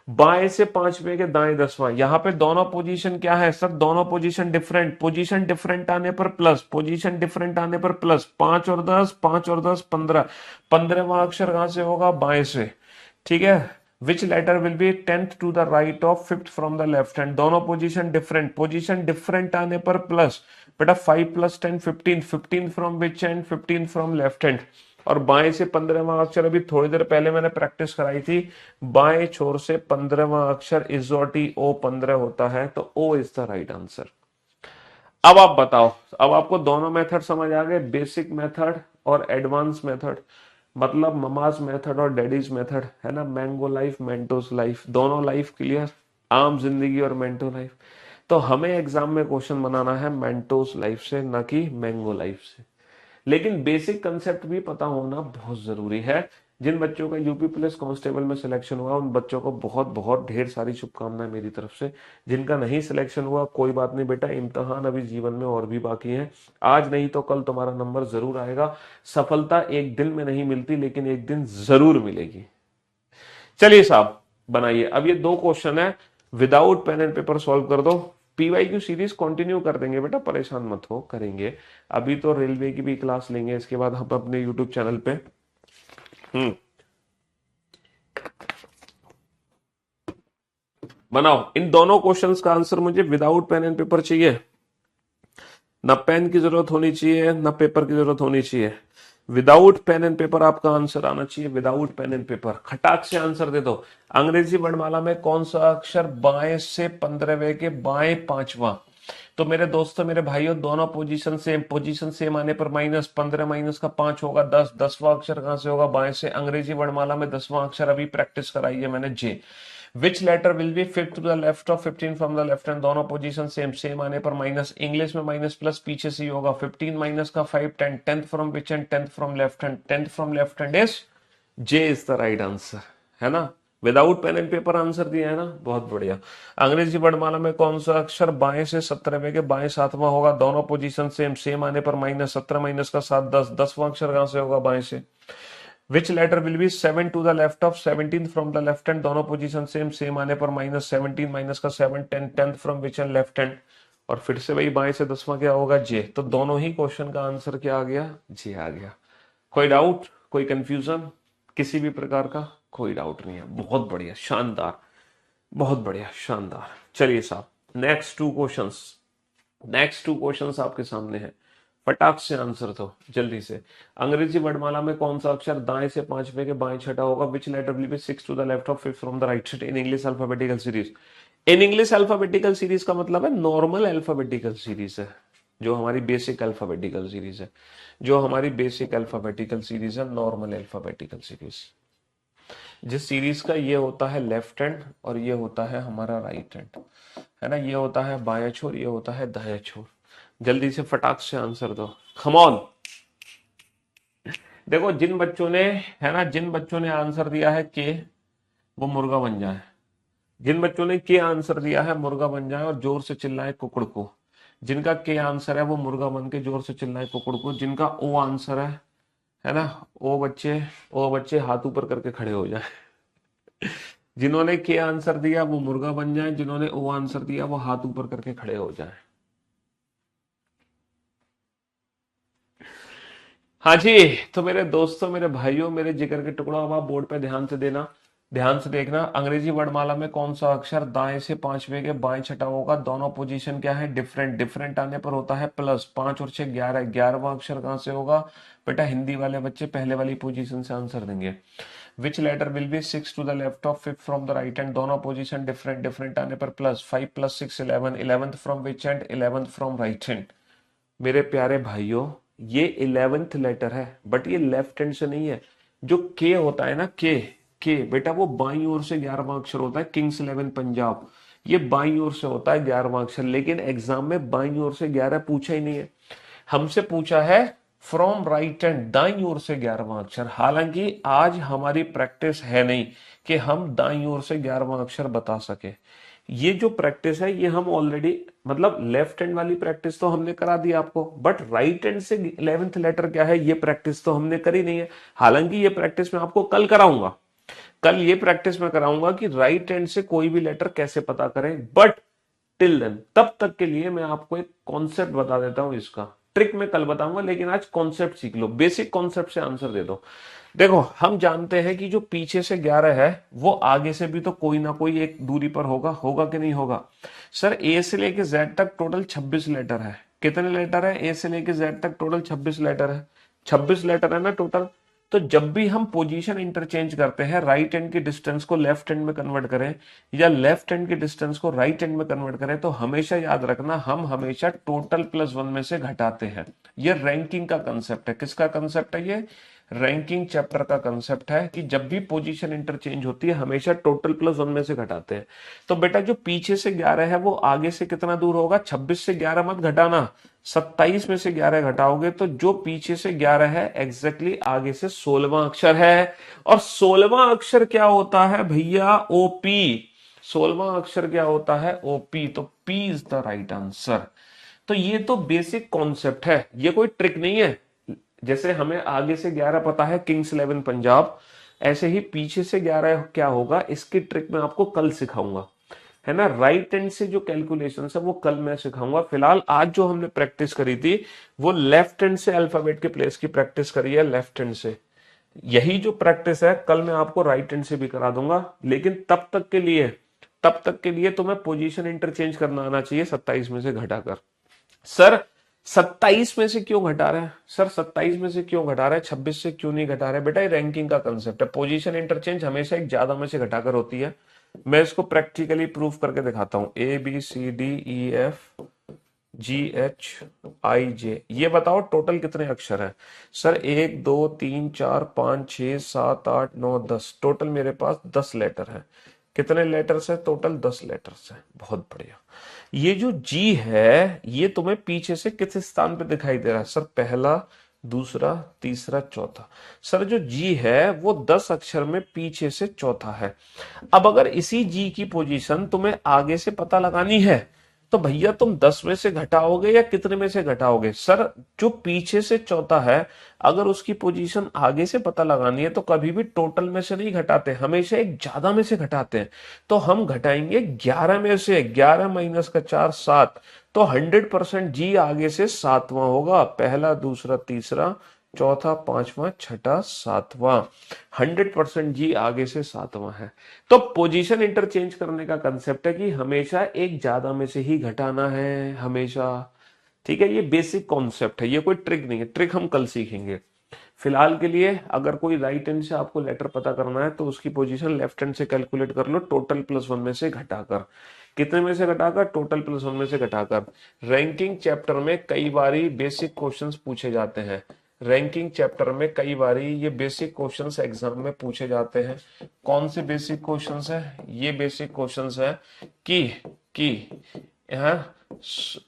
बाएं से पांचवे के दाएं 10वां। यहां पे दोनों पोजीशन क्या है सर, दोनों पोजीशन डिफरेंट, पोजीशन डिफरेंट आने पर प्लस, पोजीशन डिफरेंट आने पर प्लस, 5 और 10, 5 और 10 15, 15वां अक्षर कहां से होगा, बाएं से। ठीक है, which letter will be 10th to the right of 5th from the left hand, दोनों पोजीशन डिफरेंट, पोजीशन डिफरेंट आने पर प्लस, बेटा 5 + 10 15, 15 from which end, 15 from left hand. और बाएं से 15वां अक्षर, अभी थोड़ी देर पहले मैंने प्रैक्टिस कराई थी, बाएं छोर से 15वां अक्षर इजोटी ओ 15 होता है, तो O is the right answer. अब आप बताओ, अब आपको दोनों मेथड समझ आ गए, बेसिक मेथड और एडवांस मेथड, मतलब ममाज मेथड और डैडीज मेथड, है ना, मैंगो लाइफ, मेंटोस लाइफ, दोनों लाइफ क्लियर, आम जिंदगी और मेंटो लाइफ। तो हमें एग्जाम में क्वेश्चन बनाना है मेंटोस लाइफ से, ना कि मैंगो लाइफ से। लेकिन बेसिक कंसेप्ट भी पता होना बहुत जरूरी है। जिन बच्चों का यूपी पुलिस कांस्टेबल में सिलेक्शन हुआ उन बच्चों को बहुत बहुत ढेर सारी शुभकामनाएं मेरी तरफ से। जिनका नहीं सिलेक्शन हुआ कोई बात नहीं बेटा, इम्तिहान अभी जीवन में और भी बाकी हैं, आज नहीं तो कल तुम्हारा नंबर जरूर आएगा। सफलता एक दिन में नहीं मिलती, लेकिन एक दिन जरूर मिलेगी। चलिए साहब बनाइए, अब ये दो क्वेश्चन है, without pen and paper solve कर दो। पीवाईक्यू सीरीज कंटिन्यू कर देंगे बेटा, परेशान मत हो, करेंगे। अभी तो रेलवे की भी क्लास लेंगे, इसके बाद हम अपने यूट्यूब चैनल पे। बनाओ, इन दोनों क्वेश्चंस का आंसर मुझे विदाउट पेन एंड पेपर चाहिए, ना पेन की जरूरत होनी चाहिए ना पेपर की जरूरत होनी चाहिए। विदाउट पेन एंड पेपर आपका आंसर आना चाहिए, विदाउट पेन एंड पेपर, खटाक से आंसर दे दो। अंग्रेजी वर्णमाला में कौन सा अक्षर बाएं से 15वें के बाएं 5वां। तो मेरे दोस्तों मेरे भाइयों, दोनों पोजीशन सेम, पोजीशन सेम आने पर माइनस, 15 माइनस का 5 होगा 10, 10वां अक्षर कहां से होगा, बाएं से। अंग्रेजी वर्णमाला में 10वां अक्षर अभी प्रैक्टिस कराई है मैंने, जे। Which letter will be 5th to the left of 15 from the left hand, दोनों पोजीशन सेम, सेम आने पर माइनस। इंग्लिश में माइनस प्लस पीछे से ही होगा, 15 माइनस का 5 10, 10th from which end, 10th from left hand, 10th from left hand is J is the right answer, है ना। Without pen and paper answer दिया है ना, बहुत बढ़िया। अंग्रेजी वर्णमाला में कौन सा अक्षर बाएं से 17वें के बाएं 7वां होगा, दोनों पोजीशन सेम, सेम आने पर माइनस, 17 माइनस का 7 10, 10वां अक्षर कहां से होगा, बाएं से। Which letter will be 7 to the left of 17 from the left hand, दोनों पोजीशन सेम, सेम आने पर माइनस, 17 माइनस का 7 10, 10th from which end, left hand. और फिर से वही बाएं से 10वां क्या होगा, जे। तो दोनों ही क्वेश्चन का आंसर क्या आ गया, जे आ गया। कोई डाउट, कोई कंफ्यूजन किसी भी प्रकार का, कोई डाउट नहीं है, बहुत बढ़िया, शानदार, बहुत बढ़िया, शानदार। चलिए साहब, next two questions, next two questions आपके सामने है, फटाक से आंसर दो जल्दी से। अंग्रेजी वर्णमाला में कौन सा अक्षर दाएं से 5वें के बाएं छठा होगा, which letter will be 6 to the left of 5th from the right side in English alphabetical series. In English alphabetical series का मतलब है नॉर्मल अल्फाबेटिकल सीरीज है, जो हमारी बेसिक अल्फाबेटिकल सीरीज है, जो हमारी बेसिक अल्फाबेटिकल सीरीज है, नॉर्मल अल्फाबेटिकल सीरीज। जिस सीरीज का ये होता है लेफ्ट हैंड और ये होता है हमारा राइट हैंड, है ना, ये होता है बायां छोर, ये होता है दायां छोर। जल्दी से फटाक से आंसर दो, कम ऑन। देखो जिन बच्चों ने, है ना, जिन बच्चों ने आंसर दिया है के, वो मुर्गा बन जाए। जिन बच्चों ने के आंसर दिया है मुर्गा बन जाए और जोर से चिल्लाए कुकुड़ को। जिनका के आंसर है वो मुर्गा बन के जोर से चिल्लाए कुकुड़ को। जिनका ओ आंसर है ना, ओ बच्चे हाथ ऊपर करके खड़े हो जाए। जिन्होंने के आंसर दिया वो मुर्गा बन जाए, जिन्होंने ओ आंसर दिया वो हाथ ऊपर करके खड़े हो जाए। हाँ जी, तो मेरे दोस्तों मेरे भाइयों मेरे जिगर के टुकड़ों, अब आप बोर्ड पे ध्यान से देना। ध्यान से देखना, अंग्रेजी वर्णमाला में कौन सा अक्षर दाएं से पांचवें के बाएं छठा होगा? दोनों पोजीशन क्या है? डिफरेंट। डिफरेंट आने पर होता है प्लस। 5 और 6 11। 11वां अक्षर कहां से होगा? बेटा हिंदी वाले बच्चे पहले वाली पोजीशन से आंसर देंगे। Which letter will be 6 to the left of 5th from the right hand? दोनों पोजीशन डिफरेंट। डिफरेंट आने पर plus. 5 + 6 11। 11th from which hand? 11th from right hand. मेरे प्यारे भाइयों, ये 11th लेटर है, बट ये लेफ्ट हैंड से नहीं है। जो के होता है ना, के बेटा वो बाईं ओर से 11वां अक्षर होता है। किंग्स 11 पंजाब, ये बाईं ओर से होता है 11वां अक्षर, लेकिन एग्जाम में बाईं ओर से 11 पूछा ही नहीं है। हमसे पूछा है फ्रॉम राइट हैंड, दाईं ओर से 11वां अक्षर। हालांकि आज हमारी प्रैक्टिस है नहीं कि हम दाईं ओर से 11वां अक्षर बता सके। ये जो प्रैक्टिस है ये हम ऑलरेडी, मतलब लेफ्ट हैंड वाली प्रैक्टिस तो हमने करा दी आपको, बट राइट हैंड से 11th लेटर क्या है ये प्रैक्टिस तो हमने करी नहीं है। हालांकि ये प्रैक्टिस मैं आपको कल कराऊंगा। कल ये प्रैक्टिस मैं कराऊंगा कि राइट हैंड से कोई भी लेटर कैसे पता करें, बट टिल देन, तब तक के लिए मैं आपको एक कॉन्सेप्ट बता देता हूं। इसका ट्रिक मैं कल बताऊंगा, लेकिन आज कॉन्सेप्ट सीख लो। बेसिक कॉन्सेप्ट से आंसर दे दो। देखो, हम जानते हैं कि जो पीछे से 11 है वो आगे से भी तो कोई ना कोई एक दूरी पर होगा। होगा कि नहीं होगा? सर ए से लेके जेड तक टोटल 26 लेटर है। कितने लेटर है? ए से लेके जेड तक टोटल 26 लेटर है। 26 लेटर है ना टोटल। तो जब भी हम पोजीशन इंटरचेंज करते हैं, राइट हैंड की डिस्टेंस को लेफ्ट हैंड में कन्वर्ट करें या लेफ्ट हैंड की डिस्टेंस को राइट हैंड में कन्वर्ट करें, तो हमेशा याद रखना हम हमेशा टोटल +1 में से घटाते हैं। ये रैंकिंग का कंसेप्ट है। किसका कंसेप्ट है ये? रैंकिंग चैप्टर का कंसेप्ट है कि जब भी पोजीशन इंटरचेंज होती है हमेशा टोटल +1 में से घटाते हैं। तो बेटा जो पीछे से 11 है वो आगे से कितना दूर होगा? 26 से 11 मत घटाना, 27 में से 11 घटाओगे तो जो पीछे से 11 है एग्जैक्टली आगे से 16वां अक्षर है। और 16वां अक्षर क्या होता है भैया? ओपी। 16वां अक्षर क्या होता है? ओपी। तो P is the right answer. तो ये तो बेसिक कॉन्सेप्ट है, ये कोई ट्रिक नहीं है। जैसे हमें आगे से 11 पता है किंग्स 11 पंजाब, ऐसे ही पीछे से 11 क्या होगा इसकी ट्रिक मैं आपको कल सिखाऊंगा, है ना। राइट हैंड से जो कैलकुलेशन है वो कल मैं सिखाऊंगा। फिलहाल आज जो हमने प्रैक्टिस करी थी वो लेफ्ट हैंड से अल्फाबेट के प्लेस की प्रैक्टिस करी है, लेफ्ट हैंड से। यही जो प्रैक्टिस है कल मैं आपको राइट हैंड से भी करा दूंगा, लेकिन तब तक के लिए तुम्हें पोजीशन इंटरचेंज करना आना चाहिए 27 में से घटाकर। सर 27 में से क्यों घटा रहे हैं? सर 27 में से क्यों घटा रहे हैं? 26 से क्यों नहीं घटा रहे? बेटा ये रैंकिंग का कंसेप्ट है। पोजीशन इंटरचेंज हमेशा एक ज्यादा में से घटाकर होती है। मैं इसको प्रैक्टिकली प्रूफ करके दिखाता हूं। ABCDEF GHIJ, ये बताओ टोटल कितने अक्षर है? सर 1 2 3 4 5 6 7 8 9 10, टोटल मेरे पास 10 लेटर है। कितने लेटर्स है? टोटल 10 लेटर्स है। बहुत बढ़िया। ये जो जी है ये तुम्हें पीछे से किस स्थान पे दिखाई दे रहा है? सर पहला, दूसरा, तीसरा, चौथा। सर जो जी है वो 10 अक्षर में पीछे से चौथा है। अब अगर इसी जी की पोजीशन तुम्हें आगे से पता लगानी है तो भैया तुम 10 में से घटाओगे या कितने में से घटाओगे? सर जो पीछे से चौथा है अगर उसकी पोजीशन आगे से पता लगानी है तो कभी भी टोटल में से नहीं घटाते, हमेशा एक ज्यादा में से घटाते हैं। तो हम घटाएंगे 11 में से। 11 - का 4 7, तो 100% जी आगे से सातवां होगा। पहला, दूसरा, तीसरा, चौथा, पांचवा, छठा, सातवां। 100% जी आगे से सातवां है। तो पोजीशन इंटरचेंज करने का कंसेप्ट है कि हमेशा एक ज्यादा में से ही घटाना है, हमेशा। ठीक है, ये बेसिक कॉन्सेप्ट है, ये कोई ट्रिक नहीं है। ट्रिक हम कल सीखेंगे। फिलहाल के लिए अगर कोई राइट हैंड से आपको लेटर पता करना है तो उसकी पोजीशन लेफ्ट हैंड से कैलकुलेट कर लो, टोटल +1 में से घटाकर। कितने में से घटाकर? टोटल +1 में से घटाकर। रैंकिंग चैप्टर में कई बारी बेसिक क्वेश्चंस पूछे जाते हैं। रैंकिंग चैप्टर में कई बारी ये बेसिक क्वेश्चंस एग्जाम में पूछे जाते हैं। कौन से बेसिक क्वेश्चंस है? ये बेसिक क्वेश्चंस है कि यहाँ,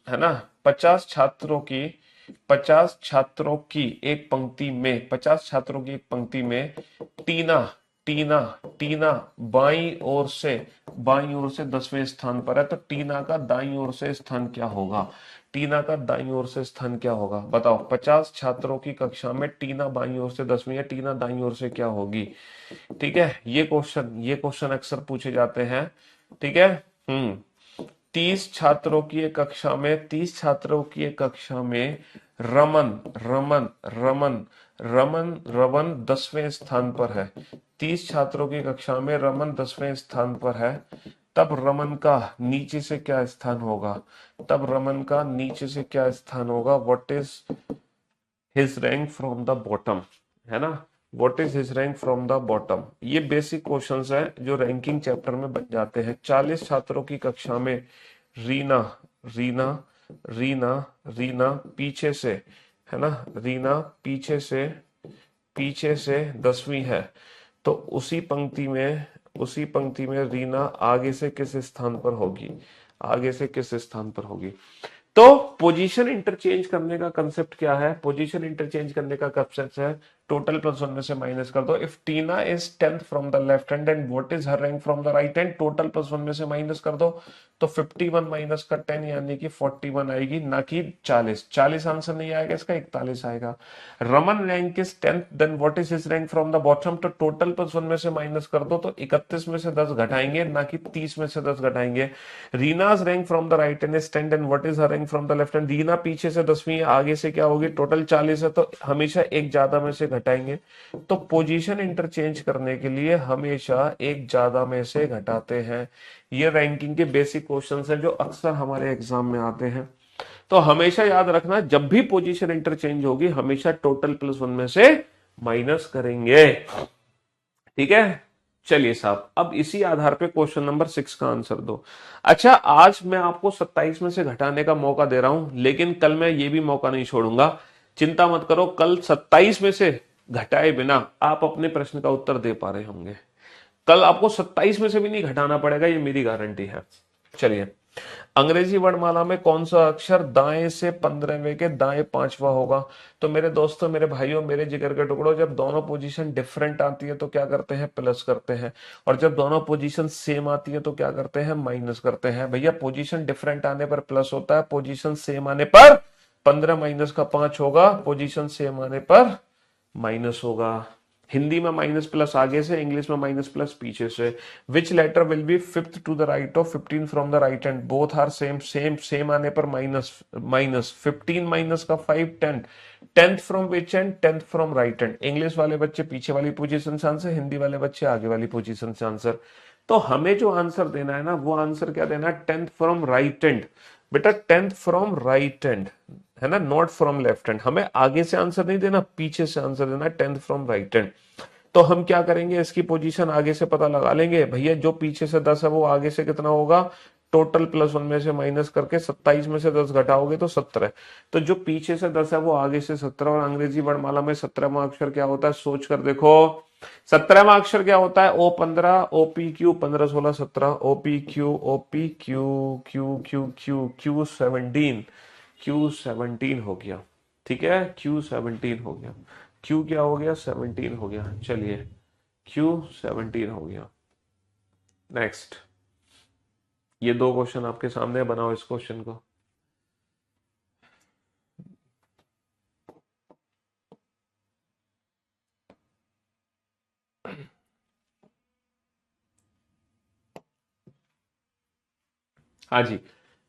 है ना, 50 छात्रों की एक पंक्ति में, 50 छात्रों की एक पंक्ति में टीना टीना टीना बाईं ओर से 10वें स्थान पर है। तो टीना का दाईं ओर से स्थान क्या होगा? टीना का दाईं ओर से स्थान क्या होगा? बताओ। 50 छात्रों की कक्षा में टीना बाईं ओर से 10वीं है, टीना दाईं ओर से क्या होगी? ठीक है, ये क्वेश्चन अक्सर पूछे जाते हैं। ठीक है। 30 छात्रों की एक कक्षा में रमन रमन रमन रमन रवन 10वें स्थान पर है। 30 छात्रों की कक्षा में रमन 10वें स्थान पर है, तब रमन का नीचे से क्या स्थान होगा? तब रमन का नीचे से क्या स्थान होगा? What is his rank from the bottom, है ना? What is his rank from the bottom, ये बेसिक क्वेश्चंस है जो रैंकिंग चैप्टर में बन जाते हैं। 40 छात्रों की कक्षा में रीना रीना रीना रीना पीछे से, है ना, रीना पीछे से 10वीं है, तो उसी पंक्ति में रीना आगे से किस स्थान पर होगी? आगे से किस स्थान पर होगी? तो पोजीशन इंटरचेंज करने का कंसेप्ट क्या है? पोजीशन इंटरचेंज करने का कंसेप्ट है टोटल प्लस वन में से माइनस कर दो। If Tina is 10th from the left hand and what is her rank from the right hand, total plus one में से माइनस कर दो, तो 51 माइनस का 10 यानी कि 41 आएगी, ना कि 40। 40 आंसर नहीं आएगा इसका, 41 आएगा। Raman rank is 10th, then what is his rank from the bottom, तो टोटल प्लस वन में से माइनस कर दो, तो 31 में से 10 घटाएंगे, ना कि 30 में से 10 घटाएंगे। Reena's rank from the right hand is 10 and what is her rank from the left hand, Reena पीछे से 10वीं, आगे से क्या होगी? टोटल 40 है, तो हमेशा एक ज्यादा में से घटाएंगे। तो पोजीशन इंटरचेंज करने के लिए हमेशा एक ज्यादा में से घटाते हैं। ये रैंकिंग के बेसिक क्वेश्चंस हैं जो अक्सर हमारे एग्जाम में आते हैं। तो हमेशा याद रखना, जब भी पोजीशन इंटरचेंज होगी हमेशा टोटल प्लस वन में से माइनस करेंगे। ठीक है, चलिए साहब, अब इसी आधार पे क्वेश्चन नंबर 6 का आंसर दो। अच्छा, आज मैं आपको 27 में से घटाने का मौका दे रहा हूं, लेकिन कल मैं ये भी मौका नहीं छोड़ूंगा। चिंता मत करो, कल 27 में से घटाए बिना आप अपने प्रश्न का उत्तर दे पा रहे होंगे। कल आपको 27 में से भी नहीं घटाना पड़ेगा, ये मेरी गारंटी है। चलिए, अंग्रेजी वर्णमाला में कौन सा अक्षर दाएं से 15वें के दाएं पांचवा होगा? तो मेरे दोस्तों, मेरे भाइयों, मेरे जिगर के टुकड़ों, जब दोनों पोजीशन डिफरेंट आती है तो क्या करते हैं? प्लस करते हैं। और जब दोनों पोजीशन सेम आती है तो क्या करते हैं? माइनस करते हैं। भैया, पोजीशन डिफरेंट आने पर प्लस होता है, पोजीशन सेम आने पर 15 माइनस का 5 होगा, पोजीशन सेम आने पर माइनस होगा। हिंदी में माइनस प्लस आगे से, इंग्लिश में माइनस प्लस पीछे से। Which letter will be fifth to the right of 15 from the right hand? Both are same, same आने पर माइनस, 15 माइनस का 5, 10। 10th from which hand? 10th from right hand. English वाले बच्चे पीछे वाली पोजीशन से आंसर, हिंदी वाले बच्चे आगे वाली पोजीशन से आंसर। तो हमें जो आंसर देना है ना, वो आंसर क्या देना है? 10th from right hand. बेटा, 10th फ्रॉम राइट हैंड, है ना, नॉट फ्रॉम लेफ्ट हैंड। हमें आगे से आंसर नहीं देना, पीछे से आंसर देना है, 10th फ्रॉम राइट हैंड। तो हम क्या करेंगे? इसकी पोजीशन आगे से पता लगा लेंगे। भैया, जो पीछे से 10 है वो आगे से कितना होगा? टोटल प्लस वन में से माइनस करके 27 में से 10 घटाओगे तो 17। तो जो पीछे से 10 है वो आगे से 17। और अंग्रेजी वर्णमाला में 17वां अक्षर क्या होता है? सोच कर देखो, 17वां अक्षर क्या होता है? O15, OPQ 15 16 17, OPQ Q17 हो गया। ठीक है, Q17 हो गया। Q क्या हो गया? 17 हो गया। चलिए, Q17 हो गया। नेक्स्ट, ये दो क्वेश्चन आपके सामने, बनाओ इस क्वेश्चन को। हाँ जी,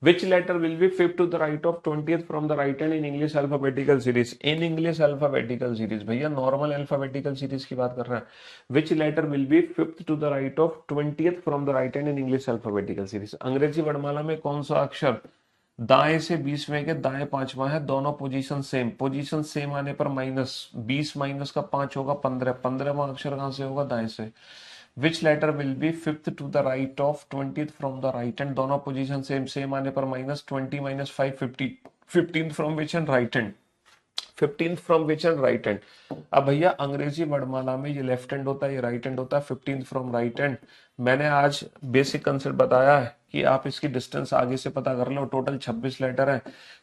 which letter will be fifth to the right of 20th from the right hand in English alphabetical series? In English alphabetical series, भैया नॉर्मल अल्फाबेटिकल सीरीज की बात कर रहा है। Which letter will be fifth to the right of 20th from the right hand in English alphabetical series? अंग्रेजी वर्णमाला में कौन सा अक्षर दाएं से 20वें के दाएं पांचवा है? दोनों पोजीशन सेम, पोजीशन सेम आने पर माइनस, 20 माइनस का 5 होगा 15। 15वां अक्षर कहां से होगा? दाएं से। Which letter will be fifth to the right of 20th from the right hand? दोनों पोजीशन सेम, सेम आने पर minus, 20 minus 5 50। 15th from which hand? Right hand. 15th from which hand? Right hand. अब भैया, अंग्रेजी वर्णमाला में ये left hand होता है, ये राइट हैंड होता है। 15th फ्रॉम राइट हैंड, मैंने आज बेसिक कंसेप्ट बताया है कि आप इसकी डिस्टेंस आगे से पता कर लो। टोटल 26 लेटर है,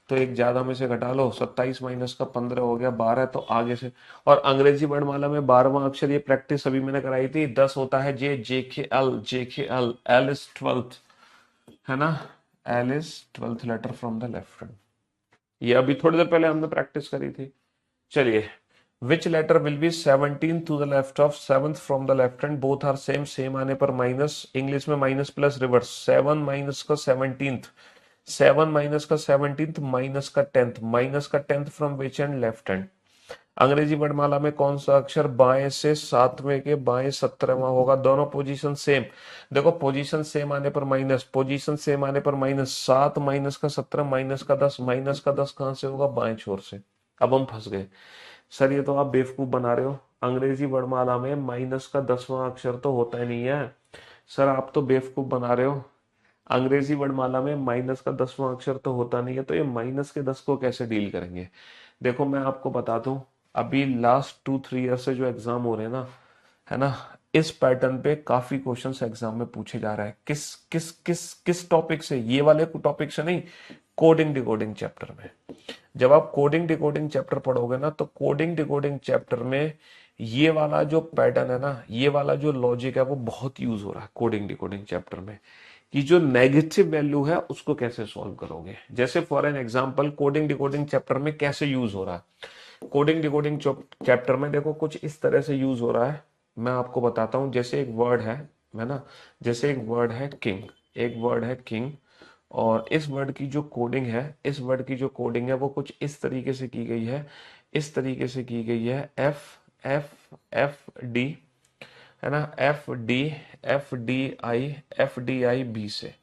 तो एक ज्यादा में से घटा लो, 27 माइनस का 15 हो गया 12, तो आगे से। और अंग्रेजी वर्णमाला में 12वां अक्षर, ये प्रैक्टिस अभी मैंने कराई थी, 10 होता है जे के एल, एल इज 12th, है ना, L is 12th letter from the left hand. ये अभी थोड़ी देर पहले हमने प्रैक्टिस करी थी। चलिए, which letter will be 17 to the left of 7th from the left hand? Both are same, same आने पर माइनस, इंग्लिश में माइनस प्लस रिवर्स। 7 माइनस का 17th, 7 माइनस का 17th, माइनस का 10th, माइनस का 10th from which hand? Left hand. अंग्रेजी वर्णमाला में कौन सा अक्षर बाएं से सातवें के बाएं 17वां होगा? दोनों पोजीशन सेम। देखो पोजीशन सेम आने पर माइनस, पोजीशन सेम आने पर माइनस, 7 माइनस का 17 माइनस का 10, माइनस का 10 कहां से होगा? बाएं छोर से। अब हम फंस गए। सर ये तो आप बेवकूफ बना रहे हो, अंग्रेजी वर्णमाला में माइनस का 10वां अक्षर तो होता ही नहीं है। सर आप तो बेवकूफ बना रहे हो, अंग्रेजी वर्णमाला में माइनस का 10वां अक्षर तो होता नहीं है, तो ये माइनस के 10 को कैसे डील करेंगे? देखो मैं आपको बता दूं, अभी लास्ट 2-3 ईयर से जो एग्जाम हो रहे हैं ना, है ना, इस पैटर्न पे काफी क्वेश्चंस एग्जाम में पूछे जा रहे हैं। किस किस किस किस टॉपिक से? ये वाले टॉपिक से नहीं, कोडिंग डिकोडिंग चैप्टर में। जब आप कोडिंग डिकोडिंग चैप्टर पढ़ोगे ना, तो कोडिंग डिकोडिंग चैप्टर में ये वाला जो पैटर्न है ना, ये वाला जो लॉजिक है वो बहुत यूज हो रहा है कोडिंग डिकोडिंग चैप्टर में, कि जो नेगेटिव वैल्यू है उसको कैसे सॉल्व करोगे। जैसे for an example coding decoding chapter में कैसे यूज हो रहा है, कोडिंग डिकोडिंग चैप्टर में देखो कुछ इस तरह से यूज हो रहा है, मैं आपको बताता हूं। जैसे एक वर्ड है ना, जैसे एक वर्ड है किंग, एक वर्ड है किंग, और इस वर्ड की जो कोडिंग है, इस वर्ड की जो कोडिंग है वो कुछ इस तरीके से की गई है, इस तरीके से की गई है, एफ एफ एफ डी, है ना, एफ डी आई बी से,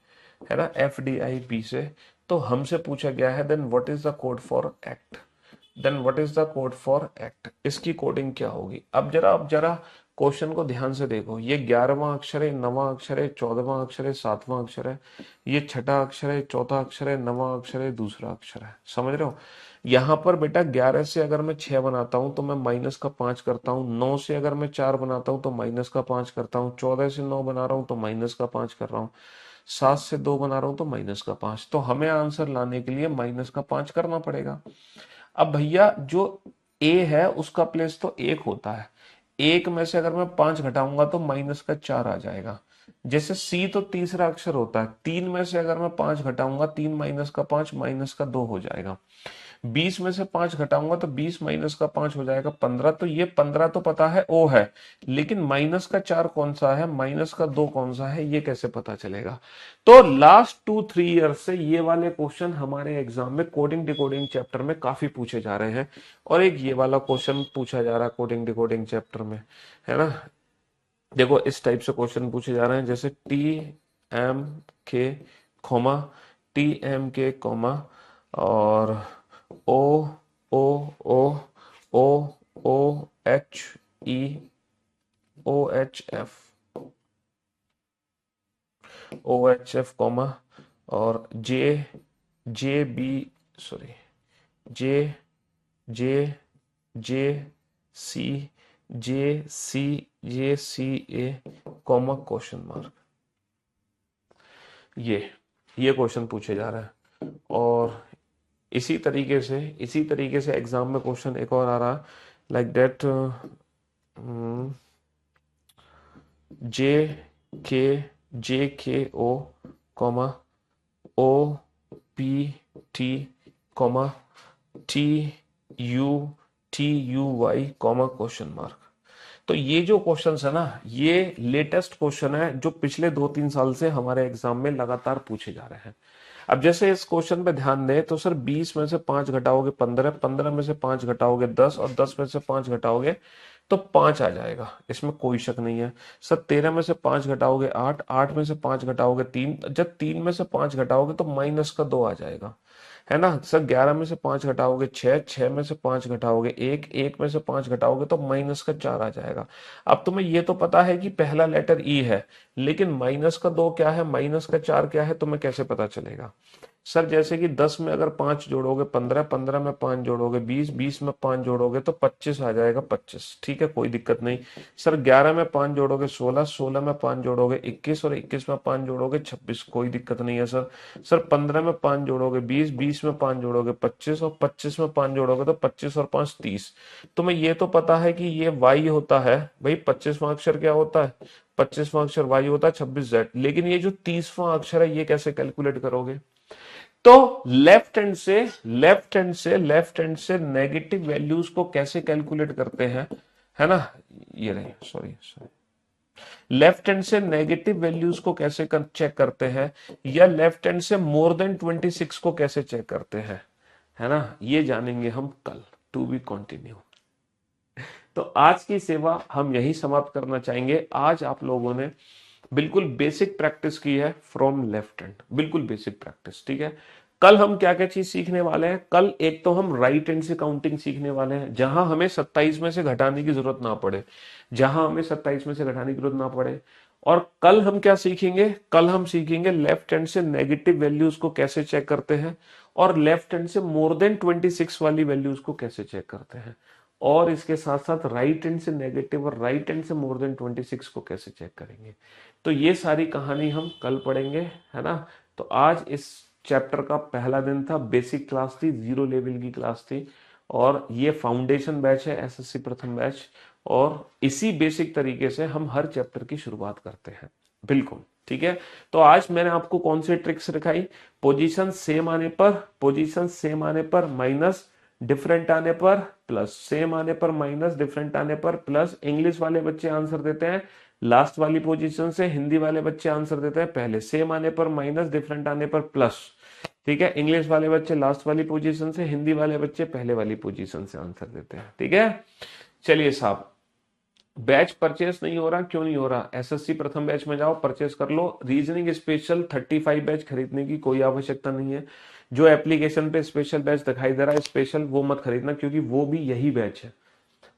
है ना, एफ डी आई बी से। तो हमसे पूछा गया है then what is the code for act, then what is the code for act, इसकी कोडिंग क्या होगी? अब जरा क्वेश्चन को ध्यान से देखो, ये 11वां अक्षर है, 9वां अक्षर है, 14वां अक्षर है, 7वां अक्षर है, ये छठा अक्षर है, चौथा अक्षर है, 9वां अक्षर है, दूसरा अक्षर है। समझ रहे हो? यहाँ पर बेटा 11 से अगर मैं 6 बनाता हूं तो मैं माइनस का 5 करता हूँ, 9 से अगर मैं 4 बनाता हूँ तो माइनस का 5 करता हूँ, 14 से 9 बना रहा हूँ तो माइनस का 5 कर रहा हूँ, 7 से 2 बना रहा हूँ तो माइनस का 5। तो हमें आंसर लाने के लिए माइनस का 5 करना पड़ेगा। अब भैया जो ए है उसका प्लेस तो 1 होता है, 1 में से अगर मैं 5 घटाऊंगा तो माइनस का 4 आ जाएगा। जैसे सी तो तीसरा अक्षर होता है, 3 में से अगर मैं 5 घटाऊंगा, 3 माइनस का 5 माइनस का 2 हो जाएगा। 20 में से 5 घटाऊंगा तो 20 माइनस का 5 हो जाएगा 15। तो ये 15 तो पता है ओ है, लेकिन माइनस का 4 कौन सा है, माइनस का 2 कौन सा है, ये कैसे पता चलेगा? तो लास्ट 2-3 ईयर से ये वाले क्वेश्चन हमारे एग्जाम में कोडिंग डिकोडिंग चैप्टर में काफी पूछे जा रहे हैं, और एक ये वाला क्वेश्चन पूछा जा रहा है कोडिंग डिकोडिंग चैप्टर में, है ना। देखो इस टाइप से क्वेश्चन पूछे जा रहे हैं, जैसे एम के कॉमा कॉमा और O O O O O H E O H F comma और J J B sorry J J J C J C A comma question mark. ये क्वेश्चन पूछे जा रहा है। और इसी तरीके से एग्जाम में क्वेश्चन एक और आ रहा है, like that J K O comma O P T comma T U Y comma question mark. तो ये जो क्वेश्चंस है ना, ये लेटेस्ट क्वेश्चन है जो पिछले 2-3 साल से हमारे एग्जाम में लगातार पूछे जा रहे हैं। अब जैसे इस क्वेश्चन पे ध्यान दें तो सर 20 में से 5 घटाओगे 15, 15 में से 5 घटाओगे 10, और 10 में से 5 घटाओगे तो 5 आ जाएगा, इसमें कोई शक नहीं है। सर 13 में से 5 घटाओगे 8, 8 में से 5 घटाओगे 3, जब 3 में से 5 घटाओगे तो माइनस का 2 आ जाएगा, है ना। सर 11 में से 5 घटाओगे 6, 6 में से 5 घटाओगे 1, 1 में से 5 घटाओगे तो माइनस का 4 आ जाएगा। अब तुम्हें ये तो पता है कि पहला लेटर ई है, लेकिन माइनस का 2 क्या है, माइनस का 4 क्या है, तुम्हें कैसे पता चलेगा? सर जैसे कि 10 में अगर 5 जोड़ोगे 15, 15 में 5 जोड़ोगे 20, 20 में 5 जोड़ोगे तो 25 आ जाएगा 25, ठीक है, कोई दिक्कत नहीं। सर 11 में 5 जोड़ोगे 16, 16 में 5 जोड़ोगे 21, और 21 में 5 जोड़ोगे 26, कोई दिक्कत नहीं है सर। सर 15 में 5 जोड़ोगे 20, 20 में 5 जोड़ोगे 25, और 25 में 5 जोड़ोगे तो 25 और 5 30। तुम्हें ये तो पता है कि ये वाई होता है भाई, 25वां अक्षर क्या होता है, 25वां अक्षर वाई होता है, 26Z। लेकिन ये जो 30वां अक्षर है ये कैसे कैलकुलेट करोगे? तो लेफ्ट हैंड से नेगेटिव वैल्यूज को कैसे कैलकुलेट करते हैं, है ना, ये रही, सॉरी लेफ्ट हैंड से नेगेटिव वैल्यूज को कैसे चेक करते हैं, या लेफ्ट हैंड से मोर देन 26 को कैसे चेक करते हैं, है ना, ये जानेंगे हम कल। To be continue. तो आज की सेवा हम यही समाप्त करना चाहेंगे। आज आप लोगों ने बिल्कुल बेसिक प्रैक्टिस की है फ्रॉम लेफ्ट हैंड, बिल्कुल बेसिक प्रैक्टिस, ठीक है। कल हम क्या क्या चीज सीखने वाले हैं? कल एक तो हम राइट हैंड से काउंटिंग सीखने वाले हैं, जहां हमें 27 में से घटाने की जरूरत ना पड़े, जहां हमें 27 में से घटाने की जरूरत ना पड़े। और कल हम क्या सीखेंगे? कल हम सीखेंगे लेफ्ट हैंड से नेगेटिव वैल्यूज को कैसे चेक करते हैं, और लेफ्ट हैंड से मोर देन 26 वाली वैल्यूज को कैसे चेक करते हैं, और इसके साथ साथ राइट हैंड से नेगेटिव और राइट हैंड से मोर देन 26 को कैसे चेक करेंगे। तो ये सारी कहानी हम कल पढ़ेंगे, है ना। तो आज इस चैप्टर का पहला दिन था, बेसिक क्लास थी, 0 लेवल की क्लास थी, और ये फाउंडेशन बैच है, एसएससी प्रथम बैच। और इसी बेसिक तरीके से हम हर चैप्टर की शुरुआत करते हैं, बिल्कुल ठीक है। तो आज मैंने आपको कौन सी ट्रिक्स दिखाई? पोजीशन सेम आने पर, पोजीशन सेम आने पर माइनस, डिफरेंट आने पर प्लस, सेम आने पर माइनस, डिफरेंट आने पर प्लस। इंग्लिश वाले बच्चे आंसर देते हैं लास्ट वाली पोजीशन से, हिंदी वाले बच्चे आंसर देते हैं पहले। सेम आने पर माइनस, डिफरेंट आने पर प्लस, ठीक है। इंग्लिश वाले बच्चे लास्ट वाली पोजीशन से, हिंदी वाले बच्चे पहले वाली पोजीशन से आंसर देते हैं, ठीक है। चलिए साहब, बैच परचेस नहीं हो रहा, क्यों नहीं हो रहा? एसएससी प्रथम बैच में जाओ, परचेस कर लो। रीजनिंग स्पेशल 35 बैच खरीदने की कोई आवश्यकता नहीं है। जो एप्लीकेशन पे स्पेशल बैच दिखाई दे रहा है स्पेशल, वो मत खरीदना, क्योंकि वो भी यही बैच है।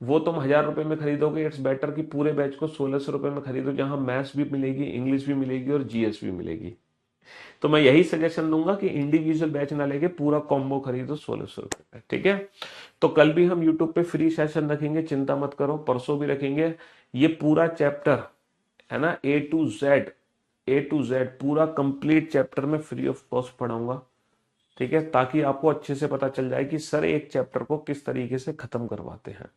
वो तुम 1000 रुपए में खरीदोगे, इट्स बेटर कि पूरे बैच को 1600 रुपए में खरीदो, जहां मैथ्स भी मिलेगी, इंग्लिश भी मिलेगी और जीएस भी मिलेगी। तो मैं यही सजेशन दूंगा कि इंडिविजुअल बैच ना लेके पूरा कॉम्बो खरीदो 1600 रुपए, ठीक है। तो कल भी हम यूट्यूब पे फ्री सेशन रखेंगे, चिंता मत करो, परसों भी रखेंगे। ये पूरा चैप्टर है ना, ए टू जेड पूरा कंप्लीट चैप्टर में फ्री ऑफ कॉस्ट पढ़ाऊंगा, ठीक है, ताकि आपको अच्छे से पता चल जाए कि सर एक चैप्टर को किस तरीके से खत्म करवाते हैं।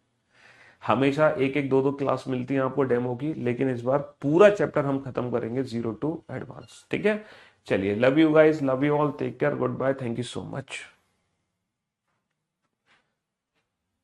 हमेशा एक एक दो दो क्लास मिलती है आपको डेमो की, लेकिन इस बार पूरा चैप्टर हम खत्म करेंगे 0 to एडवांस, ठीक है। चलिए, love you guys, love you all, take care, good bye, thank you so much.